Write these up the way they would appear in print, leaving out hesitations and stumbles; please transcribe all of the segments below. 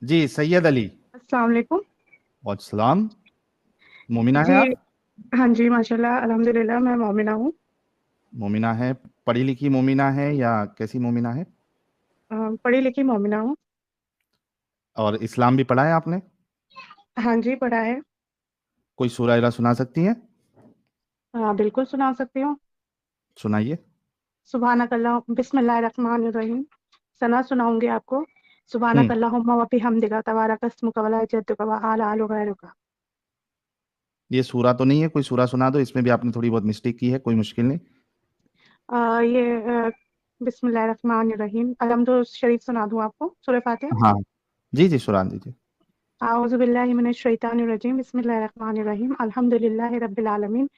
जी सैयद अली। अस्सलाम वालेकुम। वालेकुम। मोमिना है जी। आप? हाँ जी, माशाल्लाह अल्हम्दुलिल्लाह मैं मोमिना हूँ। मोमिना है। पढ़ी लिखी मोमिना है या कैसी मोमिना है? पढ़ी लिखी मोमिना हूँ। और इस्लाम भी पढ़ा है आपने? हाँ जी, पढ़ा है। कोई सूरह इरा सुना सकती हैं? हाँ, बिल्कुल सुना सकती हूँ। सुनाइए। सुभानकल्लाह बिस्मिल्लाहिर्रहमानिर्रहीम। सना सुनाऊंगी आपको। हम्म। सुभानकल्लाहुम्मा व बिहम्दिका तबारक अस्मुका व ला जद्दुका व आला आलु गैरुका। ये सूरा तो नहीं है? कोई सूरा सुना दो, इसमें भी आपने थोड़ी बहुत मिस्टेक की है, कोई मुश्किल नहीं। ये बिस्मिल्लाहिर्रहमानिर्रहीम अलहम्दु शरीफ सुना दूँ आपको, सूरह फातिहा। हाँ। जी जी, सुना दीजिए। आऊज़ु बिल्लाहि मिनश शैतानिर रजीम बिस्मिल्लाहिर्रहमानिर्रहीम अल्हम्दुलिल्लाहि रब्बिल आलमीन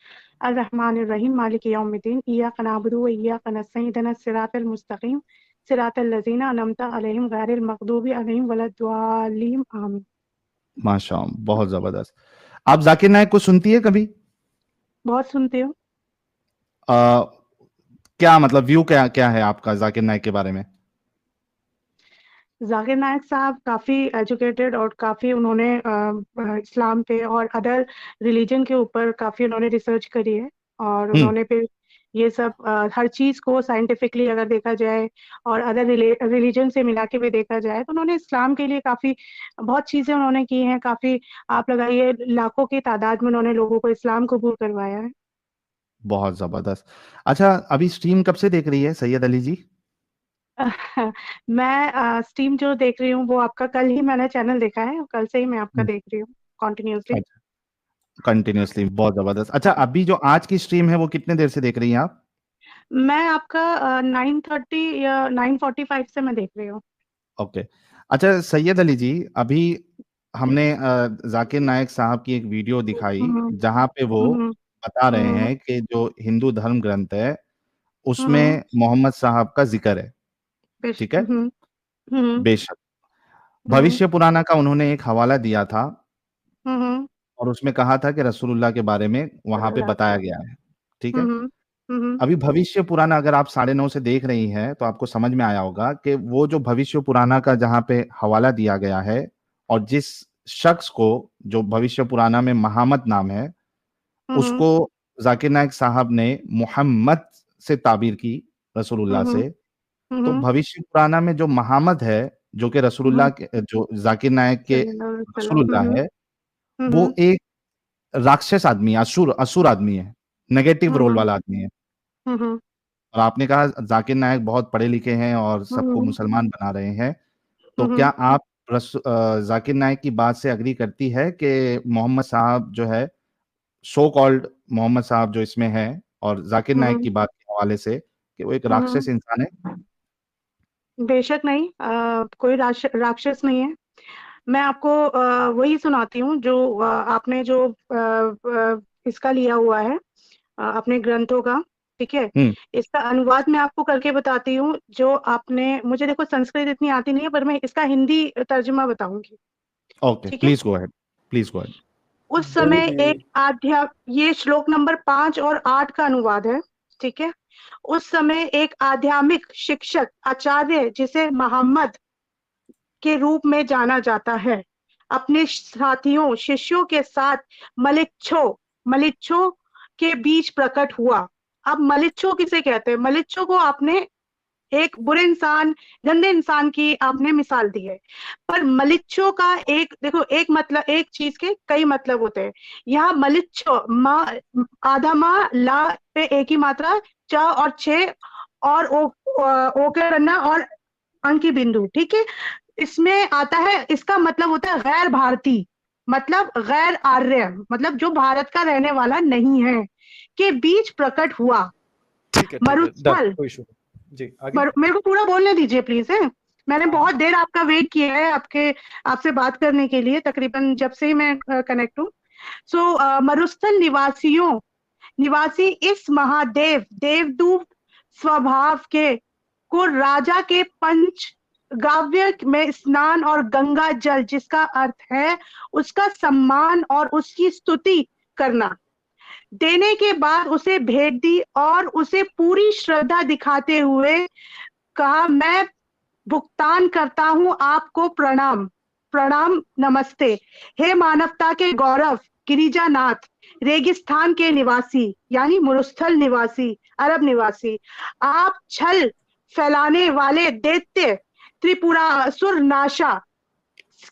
अर्रहमानिर रहीम मालिकि यौमिद्दीन इय्याका नअबुदु व इय्याका नस्तईन इहदिनस सिरातल मुस्तकीम सिरातल लज़ीना अनअमता अलैहिम गैरिल मग़दूबि अलैहिम वलद्दालिन आमीन। माशाअल्लाह, बहुत जबरदस्त। आप जाकिर नायक को सुनती है कभी? बहुत सुनती हूँ। आ, क्या मतलब व्यू क्या क्या है आपका जाकिर नायक के बारे में? जाकिर नायक साहब काफ़ी एजुकेटेड और काफ़ी उन्होंने इस्लाम पे और अदर रिलीजन के ऊपर काफ़ी उन्होंने रिसर्च करी है। और हम्म। उन्होंने फिर ये सब हर चीज़ को साइंटिफिकली अगर देखा जाए और अदर रिलीजन से मिला के भी देखा जाए तो उन्होंने इस्लाम के लिए काफ़ी बहुत चीज़ें उन्होंने की हैं। काफ़ी आप लगाइए लाखों की तादाद में उन्होंने लोगों को इस्लाम कबूल करवाया है। बहुत जबरदस्त। अच्छा, अभी स्ट्रीम कब से देख रही है सैयद अली जी? मैं स्ट्रीम जो देख रही हूँ वो आपका कल ही मैंने चैनल देखा है, कल से ही मैं आपका हम्म। देख रही हूँ कॉन्टिन्यूसली। अच्छा, कंटिन्यूअसली, बहुत जबरदस्त। अच्छा, अभी जो आज की स्ट्रीम है वो कितने देर से देख रही हैं आप? मैं आपका 9:30 या 9:45 से मैं देख रही हूँ। ओके। अच्छा सैयद अली जी, अभी हमने जाकिर नायक साहब की एक वीडियो दिखाई हम्म। जहां पे वो हम्म। बता रहे हम्म। हैं कि जो हिंदू धर्म ग्रंथ है हम्म। उसमें मोहम्मद साहब का जिक्र है। ठीक है। हम्म। हम्म। बेशक। हम्म। भविष्य पुराना का उन्होंने एक हवाला दिया था हम्म। और उसमें कहा था कि रसूलुल्लाह के बारे में वहां पे सल्लल्लाहु बताया अलैहि गया है। ठीक है। वसल्लम। हम्म। अभी भविष्य पुराना अगर आप 9:30 से देख रही हैं तो आपको समझ में आया होगा कि वो जो भविष्य पुराना का जहां पे हवाला दिया गया है और जिस शख्स को, जो भविष्य पुराना में महामद नाम है, हम्म। उसको जाकिर नायक साहब ने मोहम्मद से ताबीर की, रसूलुल्लाह हम्म। से। तो हम्म। भविष्य पुराना में जो महामद है, जो कि रसूलुल्लाह हम्म। के, जो जाकिर नायक के सल्लल्लाहु अलैहि वसल्लम। रसूलुल्लाह है, वो हम्म। एक राक्षस आदमी है, असुर असुर आदमी है, नेगेटिव रोल हम्म। वाला आदमी है। हम्म। और आपने कहा जाकिर नायक बहुत पढ़े लिखे हैं और सबको हम्म। मुसलमान बना रहे हैं। तो क्या हम्म। आप जाकिर नायक की बात से अग्री करती है कि मोहम्मद साहब जो है, सो कॉल्ड मोहम्मद साहब जो इसमें है, और जाकिर नायक हम्म। की बात के हवाले से कि वो एक हम्म। राक्षस इंसान है? बेशक नहीं, कोई राक्षस नहीं है। मैं आपको वही सुनाती हूँ जो आपने जो इसका लिया हुआ है, अपने ग्रंथों का। ठीक है। हम्म। इसका अनुवाद मैं आपको करके बताती हूँ। जो आपने मुझे देखो संस्कृत इतनी आती नहीं है पर मैं इसका हिंदी तर्जुमा बताऊंगी। ओके, ठीक है। Please go ahead. Please go ahead. उस समय एक ये श्लोक नंबर 5 और 8 का अनुवाद है। ठीक है। उस समय एक आध्यात्मिक शिक्षक आचार्य जिसे मोहम्मद के रूप में जाना जाता है अपने साथियों शिष्यों के साथ मलिच्छो मलिच्छो के बीच प्रकट हुआ। अब मलिच्छो किसे कहते हैं? मलिच्छो को आपने एक बुरे इंसान गंदे इंसान की आपने मिसाल दी है। पर मलिच्छो का एक देखो, एक मतलब एक चीज के कई मतलब होते हैं। यहाँ मलिच्छो मा आधा माँ ला पे एक ही मात्रा, च और छे और ओ के करना और अंक की बिंदु। ठीक है। इसमें आता है, इसका मतलब होता है गैर भारतीय, मतलब गैर आर्य, मतलब जो भारत का रहने वाला नहीं है, के बीच प्रकट हुआ। ठीक है, ठीक है, डन, मरुस्थल कोई इशू नहीं। जी, आगे। मेरे को पूरा बोलने दीजिए प्लीज है। मैंने हाँ, हाँ। बहुत देर आपका वेट किया है आपसे बात करने के लिए, तकरीबन जब से ही मैं कनेक्ट हूँ। मरुस्थल निवासी इस महादेव देवदूत स्वभाव के को राजा के पंच गाव्य में स्नान और गंगा जल जिसका अर्थ है उसका सम्मान और उसकी स्तुति करना देने के बाद उसे भेंट दी और उसे पूरी श्रद्धा दिखाते हुए कहा, मैं भुगतान करता हूं आपको प्रणाम। प्रणाम नमस्ते। हे मानवता के गौरव गिरिजानाथ, रेगिस्तान के निवासी यानी मरुस्थल निवासी, अरब निवासी, आप छल फैलाने वाले दैत्य त्रिपुरासुर नाशा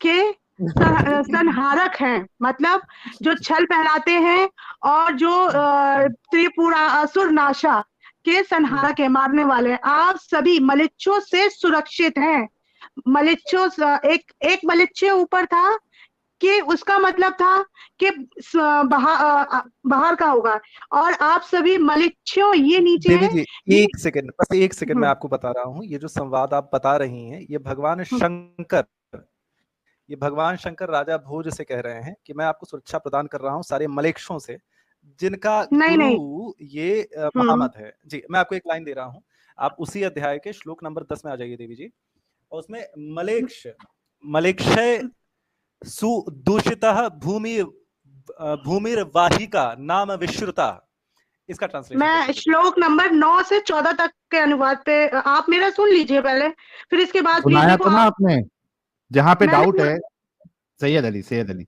के संहारक हैं। मतलब जो छल फैलाते हैं और जो त्रिपुरासुर नाशा के संहारक है, मारने वाले हैं। आप सभी मलिच्छों से सुरक्षित हैं। मलिच्छों एक मलिच्छ ऊपर था कि उसका मतलब था कि बाहर का होगा, और आप सभी मलिच्छों ये नीचे देवी है। जी एक सेकंड, बस एक सेकंड मैं हम्म। आपको बता रहा हूँ, ये जो संवाद आप बता रही हैं ये भगवान शंकर राजा भोज से कह रहे हैं कि मैं आपको सुरक्षा प्रदान कर रहा हूँ सारे मलेक्षों से, जिनका नहीं नहीं। गुरु ये महामत है। जी मैं आपको एक लाइन दे रहा हूँ, आप उसी अध्याय के श्लोक नंबर 10 में आ जाइए देवी जी, और उसमें मलेक्षय सुदूषितः भूमिर्वाहिका नाम विश्रुता, इसका ट्रांसलेशन मैं श्लोक नंबर 9 से 14 तक के अनुवाद पे, आप मेरा सुन लीजिए पहले, फिर इसके बाद फिर सुनाया देखो तो ना आप। आपने, जहाँ पे मैंने डाउट है। सैयद अली,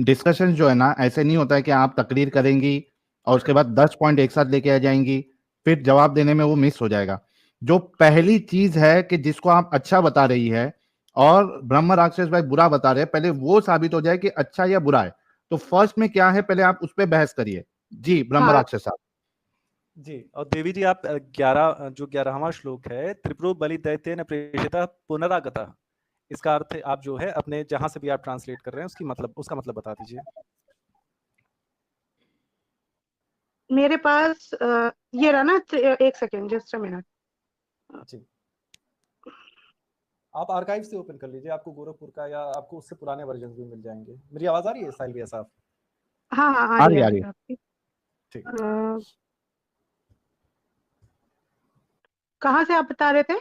डिस्कशन जो है ना, ऐसे नहीं होता है कि आप तकरीर करेंगी और उसके बाद 10 पॉइंट एक साथ लेके आ जाएंगी, फिर जवाब देने में वो मिस हो जाएगा। जो पहली चीज है कि जिसको आप अच्छा बता रही है और ब्रह्म राक्षस भाई बुरा बता रहे हैं, पहले वो साबित हो जाए कि अच्छा या बुरा है। तो फर्स्ट में क्या है, पहले आप उस पर बहस करिए। जी ब्रह्म हाँ। राक्षस साहब। जी, और देवी जी आप 11वां श्लोक है, त्रिपुरो बलि दैत्येन प्रेषितः पुनरागतः, इसका अर्थ आप जो है अपने जहां से भी आप ट्रांसलेट कर रहे हैं उसका मतलब बता दीजिए। मेरे पास ये रहा ना, एक सेकेंड, जस्ट अ मिनट। जी आप आर्काइव से ओपन कर लीजिए, आपको गोरखपुर का या आपको उससे पुराने वर्जन भी मिल जाएंगे। मेरी आवाज आ रही है साहिल भैया साहब? हाँ हाँ आ आ रही रही आ है रही है। आपकी। ठीक, कहाँ से आप बता रहे थे?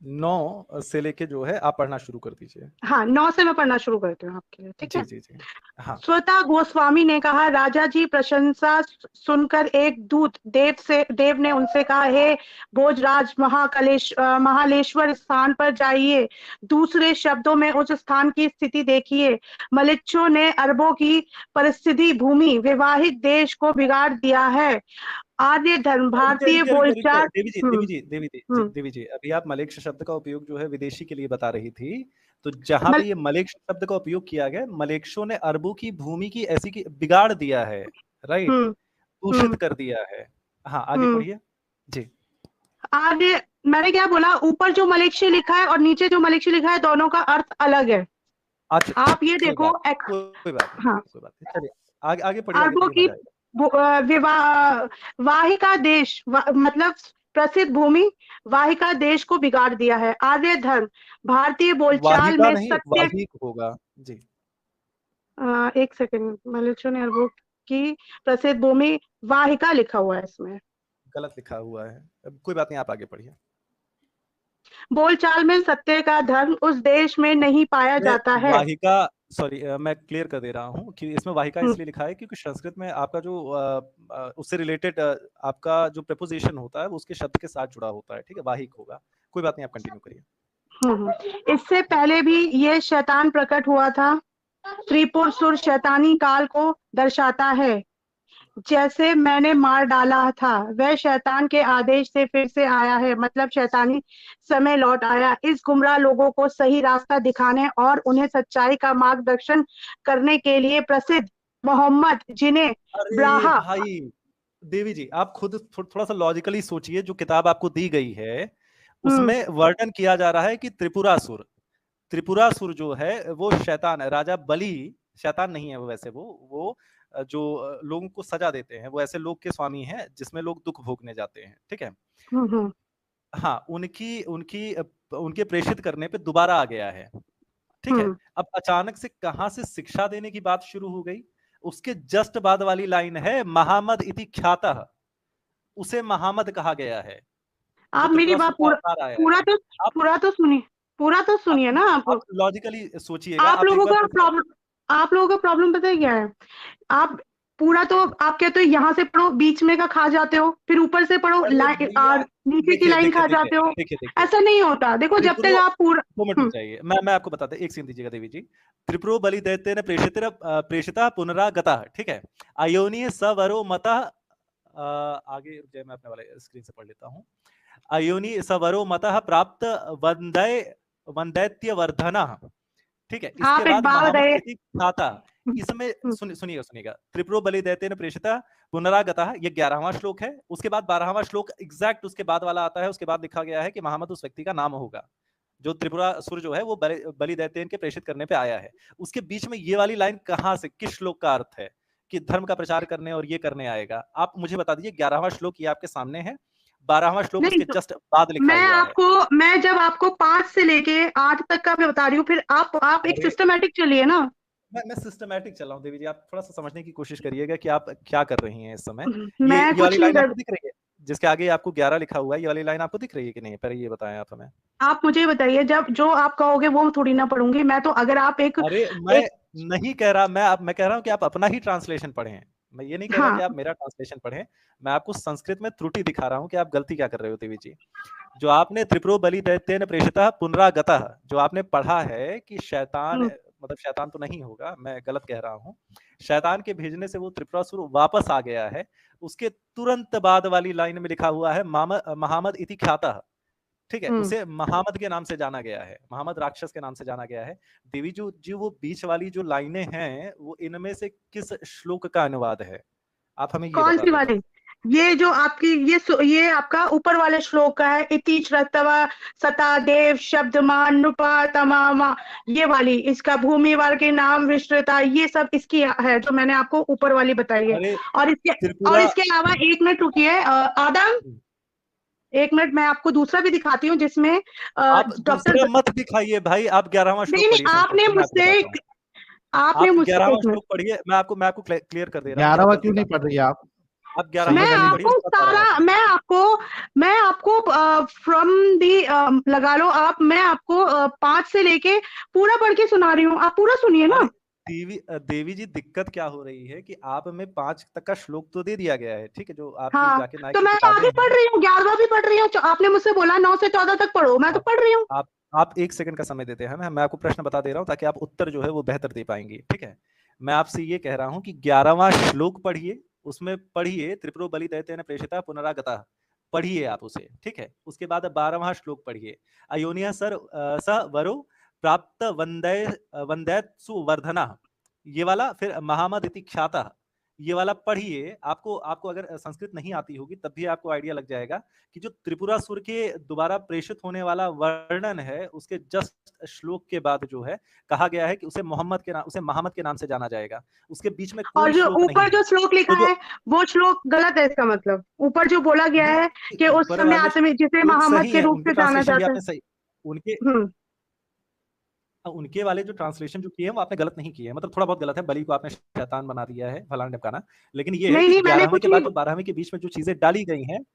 9 से लेके जो है आप पढ़ना शुरू कर दीजिए। हाँ, 9 से मैं पढ़ना शुरू करती हूँ आपके लिए, ठीक जी है। जी जी हाँ। स्वतः गोस्वामी ने कहा, राजा जी प्रशंसा सुनकर एक दूत देव ने उनसे कहा, हे भोजराज, महालेश्वर स्थान पर जाइए। दूसरे शब्दों में उस स्थान की स्थिति देखिए। मलिच्छों ने अरबों की परिस्थिति भूमि विवाहित देश को बिगाड़ दिया है। आर्य धर्म भारतीय बोलचाल। देवी जी अभी आप मलेक्ष शब्द का उपयोग जो है विदेशी के लिए बता रही थी, तो जहां पे ये मलेक्ष शब्द का उपयोग किया गया, मलेक्षों ने अरबों की भूमि की ऐसी की बिगाड़ दिया है, राइट, दूषित कर दिया है। हाँ आगे पढ़िए जी। आर्य, मैंने क्या बोला, ऊपर जो मलेक्ष लिखा है और नीचे जो मलेक्ष लिखा है, दोनों का अर्थ अलग है। अच्छा आप ये देखो, कोई बात नहीं, हाँ, कोई बात नहीं, चलिए आगे आगे पढ़िए, आगे अरबों पढ़िए, की मजा आएगा। वाहिका देश, मतलब प्रसिद्ध भूमि वाहिका देश को बिगाड़ दिया है। आर्य धर्म भारतीय बोलचाल वाहिका में नहीं, सत्य। वाहिक होगा जी। एक सेकंड, मलेच्छों ने अरबों की प्रसिद्ध भूमि वाहिका लिखा हुआ है इसमें, गलत लिखा हुआ है, अब कोई बात नहीं, आप आगे पढ़िए। बोलचाल में सत्य का धर्म उस देश में नहीं पाया जाता है। वाहिका, सॉरी मैं क्लियर कर दे रहा हूँ कि इसमें वाहिका इसलिए लिखा है क्योंकि संस्कृत में आपका जो उससे रिलेटेड आपका जो प्रेपोजिशन होता है वो उसके शब्द के साथ जुड़ा होता है, ठीक है, वाहिक होगा। कोई बात नहीं, आप कंटिन्यू करिए। इससे पहले भी ये शैतान प्रकट हुआ था। त्रिपुर सुर शैतानी काल को दर्शाता है। जैसे मैंने मार डाला था, वह शैतान के आदेश से फिर से आया है, मतलब शैतानी समय लौट आया। इस गुमराह लोगों को सही रास्ता दिखाने और उन्हें सच्चाई का मार्गदर्शन करने के लिए प्रसिद्ध मोहम्मद, जिन्हें अरे भाई देवी जी आप खुद थोड़ा सा लॉजिकली सोचिए, जो किताब आपको दी गई है उसमें वर्णन किया जा रहा है कि त्रिपुरासुर जो है वो शैतान है। राजा बलि शैतान नहीं है वो, वैसे वो जो लोगों को सजा देते हैं वो ऐसे लोग के स्वामी हैं जिसमें लोग दुख भोगने जाते हैं, ठीक है। हाँ, उनके प्रेषित करने पे दोबारा आ गया है, ठीक है। अब अचानक से कहां से शिक्षा देने की बात शुरू हो गई? उसके जस्ट बाद वाली लाइन है, महामद इति ख्यातः, उसे महामद कहा गया है। आप मेरी बात पूरा तो सुनिए ना। आप लॉजिकली सोचिएगा। आप लोगों का प्रॉब्लम पता है क्या है? आप पूरा तो आप कहते हो यहाँ से पढ़ो, बीच में का खा जाते हो, फिर ऊपर से पढ़ो अरे भैया, नीचे की देखिए लाइन देखिए खा देखिए जाते हो। देखिए ऐसा नहीं होता, देखो जब तक आप पूरा 2 मिनट रुक जाइए, मैं आपको बताता हूँ, एक सेकंड दीजिएगा देवी जी। त्रिपुरो बलि दैत्येन प्रेषिता पुनरागतः, ठीक है। अयोनि सवरो मतः, आगे रुक जाइए, मैं अपने वाले स्क्रीन से पढ़ लेता हूँ। अयोनि सवरो मतः प्राप्त वंदैत्यवर्धनः, ठीक है। इसके आप एक बाद बात महामत बताइए। इति ख्याता, इसमें सुनिएगा, त्रिपुरो बलि दैत्येन प्रेषिता पुनरागतः, ये 11वां श्लोक है। उसके बाद 12वां श्लोक एग्जैक्ट उसके बाद वाला आता है। उसके बाद लिखा गया है कि महामत उस व्यक्ति का नाम होगा जो त्रिपुरासुर जो है वो बलि दैत्येन के प्रेषित करने पे आया है। उसके बीच में ये वाली लाइन कहाँ से, किस श्लोक का अर्थ है कि धर्म का प्रचार करने और ये करने आएगा? आप मुझे बता दीजिए। 11वां श्लोक ये आपके सामने है, 12वां श्लोक उसके जस्ट बाद लिखा हुआ है। मैं जब आपको 5 से लेके 8 तक का मैं बता रही हूँ, फिर आप एक सिस्टमैटिक चलिए ना। मैं सिस्टमैटिक चल रहा हूँ देवी जी, आप थोड़ा सा समझने की कोशिश करिएगा कि आप क्या कर रही हैं इस समय। ये वाली लाइन आपको दिख रही है जिसके आगे आपको 11 लिखा हुआ है, ये वाली लाइन आपको दिख रही है कि नहीं? पहले ये बताएं आप हमें। आप मुझे बताइए, जब जो आप कहोगे वो थोड़ी ना पढ़ूंगी मैं तो। अगर आप अरे मैं नहीं कह रहा, मैं कह रहा हूँ कि आप अपना ही ट्रांसलेशन पढ़ें। मैं ये नहीं कह रहा कि आप मेरा ट्रांसलेशन पढ़ें। मैं आपको संस्कृत में त्रुटि दिखा रहा हूँ कि आप गलती क्या कर रहे हो देवी जी। जो आपने त्रिपुरो बलि दैत्येन प्रेषितः पुनरागतः जो आपने पढ़ा है कि शैतान, मतलब शैतान तो नहीं होगा, मैं गलत कह रहा हूँ, शैतान के भेजने से वो त्रिपुरासुर वापस आ गया है। उसके तुरंत बाद वाली लाइन में लिखा हुआ है महामद इति ख्यातः, ठीक है। उसे महामद के नाम से जाना गया है, महामद राक्षस के नाम से जाना गया है। देवी जी वो बीच वाली जो लाइनें हैं वो इनमें से किस श्लोक का अनुवाद है? आप हमें ये कौन सी वाली? ये जो आपकी ये आपका ऊपर वाले श्लोक का है, इति श्रद्धवा सता देव शब्दमान नृपा तमामा, ये वाली इसका भूमिवार के नाम विस्तृता, ये सब इसकी है जो मैंने आपको ऊपर वाली बताई है। और इसके अलावा 1 मिनट रुकिए आदम, 1 मिनट, मैं आपको दूसरा भी दिखाती हूँ जिसमें आप दूसरा मत दिखाइए भाई, आप 11वां श्लोक पढ़िए। आपने मुझसे 11वां श्लोक पढ़िए, मैं आपको क्लियर कर दे रहा हूँ। 11वां क्यों नहीं पढ़ रही आप? आप 11वां पढ़िए। मैं आपको फ्रॉम दी लगा लो आप, मैं आपको 5 से लेके पूरा पढ़ के सुना रही हूँ, आप पूरा सुनिए ना। देवी जी दिक्कत क्या हो रही है कि आप हमें 5 तक का श्लोक तो दे दिया गया है, ठीक है, जो आप जाकिर नाइक तो मैं आगे पढ़ रही हूँ, 11वां भी पढ़ रही हूँ। आपने मुझसे बोला 9 से 14 तक पढ़ो, मैं तो पढ़ रही हूँ। आप 1 सेकंड का समय देते हैं, मैं आपको प्रश्न बता दे रहा हूँ ताकि आप उत्तर जो है वो बेहतर दे पाएंगी, ठीक है। मैं आपसे ये कह रहा हूँ कि 11वां श्लोक पढ़िए, उसमें पढ़िए त्रिपुरो बलि दैत्येन प्रेषितः पुनरागतः, पढ़िए आप उसे, ठीक है। उसके बाद 12वां श्लोक पढ़िए, अयोनिया स वरो प्राप्त वंदैत्सु वर्धनः, ये वाला। फिर महामद इति ख्यातः, ये वाला पढ़िए। आपको अगर संस्कृत नहीं आती होगी तब भी आपको आइडिया लग जाएगा कि जो त्रिपुरासुर के दोबारा प्रेषित होने वाला वर्णन है उसके जस्ट श्लोक के बाद जो है कहा गया है कि उसे महामद के नाम से जाना जाएगा। उसके बीच में कोई जो ऊपर जो श्लोक लिखा है वो श्लोक गलत है, इसका मतलब ऊपर जो बोला गया है कि उस समय आदमी जिसे महामद के रूप से जाना जाता है, उनके वाले जो ट्रांसलेशन जो किए हैं वो आपने गलत नहीं किए हैं, मतलब थोड़ा बहुत गलत है। बलि को आपने शैतान बना दिया है, फलाना ढिमकाना। लेकिन ये है कि 11वें के बाद 12वें के बीच में जो चीजें डाली गई हैं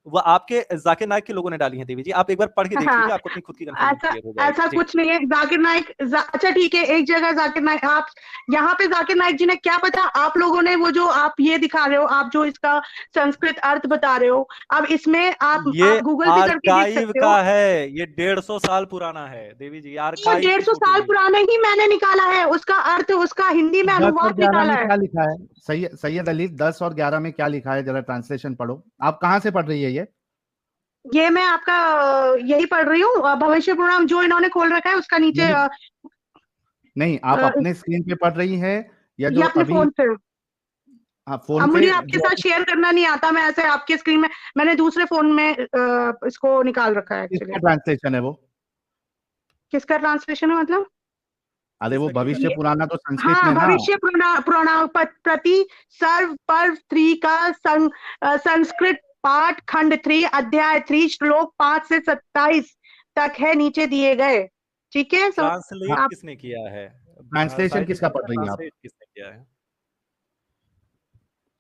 वो आपके जाकिर नाइक के लोगों ने डाली हैं देवी जी। आप एक बार पढ़ के देखिए, आपको अपनी खुद की कंफ्यूजन हो जाएगी। ऐसा कुछ नहीं है। जाकिर नाइक अच्छा ठीक है, एक जगह जाकिर नाइक, आप यहाँ पे जाकिर नाइक जी ने क्या पता, आप लोगों ने वो जो आप ये दिखा रहे हो, आप जो इसका संस्कृत अर्थ बता रहे हो, अब इसमें आप गूगल पे करके देख सकते हो। का है ये 150 साल पुराना है देवी जी। 150 साल पुराना ही मैंने निकाला है, उसका अर्थ उसका हिंदी में अनुवाद निकाला है। क्या लिखा है सैयद अली? 10 और 11 में क्या लिखा है, जरा ट्रांसलेशन पढ़ो। आप कहाँ से पढ़ रही है ये मैं आपका यही पढ़ रही हूँ, भविष्य पुराण जो इन्होंने खोल रखा है उसका नीचे। नहीं, आप अपने स्क्रीन पे पढ़ रही है या जो अपने अभी फोन पे? फोन पे मुझे आपके साथ शेयर करना नहीं आता, मैं ऐसे आपके स्क्रीन में, मैंने दूसरे फोन में इसको निकाल रखा है। किसका ट्रांसलेशन है वो? किसका ट्रांसलेशन है मतलब? अरे वो भविष्य पुराना तो संस्कृत में ना। भविष्य पुराण प्रति सर्व पर्व 3 का संस्कृत पाठ खंड 3 अध्याय 3 श्लोक 5 से 27 तक है, नीचे दिए गए, ठीक है। ट्रांसलेट किसने किया है? ट्रांसलेशन किसका पढ़ रही है आप? किसने किया है?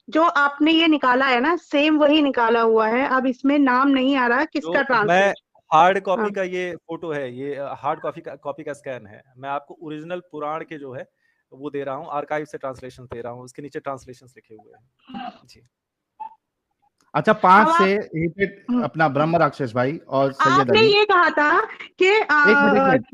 जो आपने ये निकाला है ना, सेम वही निकाला हुआ है। अब इसमें नाम नहीं आ रहा किसका ट्रांसलेशन। हार्ड कॉपी का ये फोटो है, ये हार्ड कॉपी का स्कैन है। मैं आपको ओरिजिनल पुराण के जो है वो दे रहा हूँ, आर्काइव से ट्रांसलेशन दे रहा हूँ, उसके नीचे ट्रांसलेशन लिखे हुए हैं जी। अच्छा, 5 से अपना ब्रह्म राक्षस भाई और सैयद आपने अली। ये कहा था कि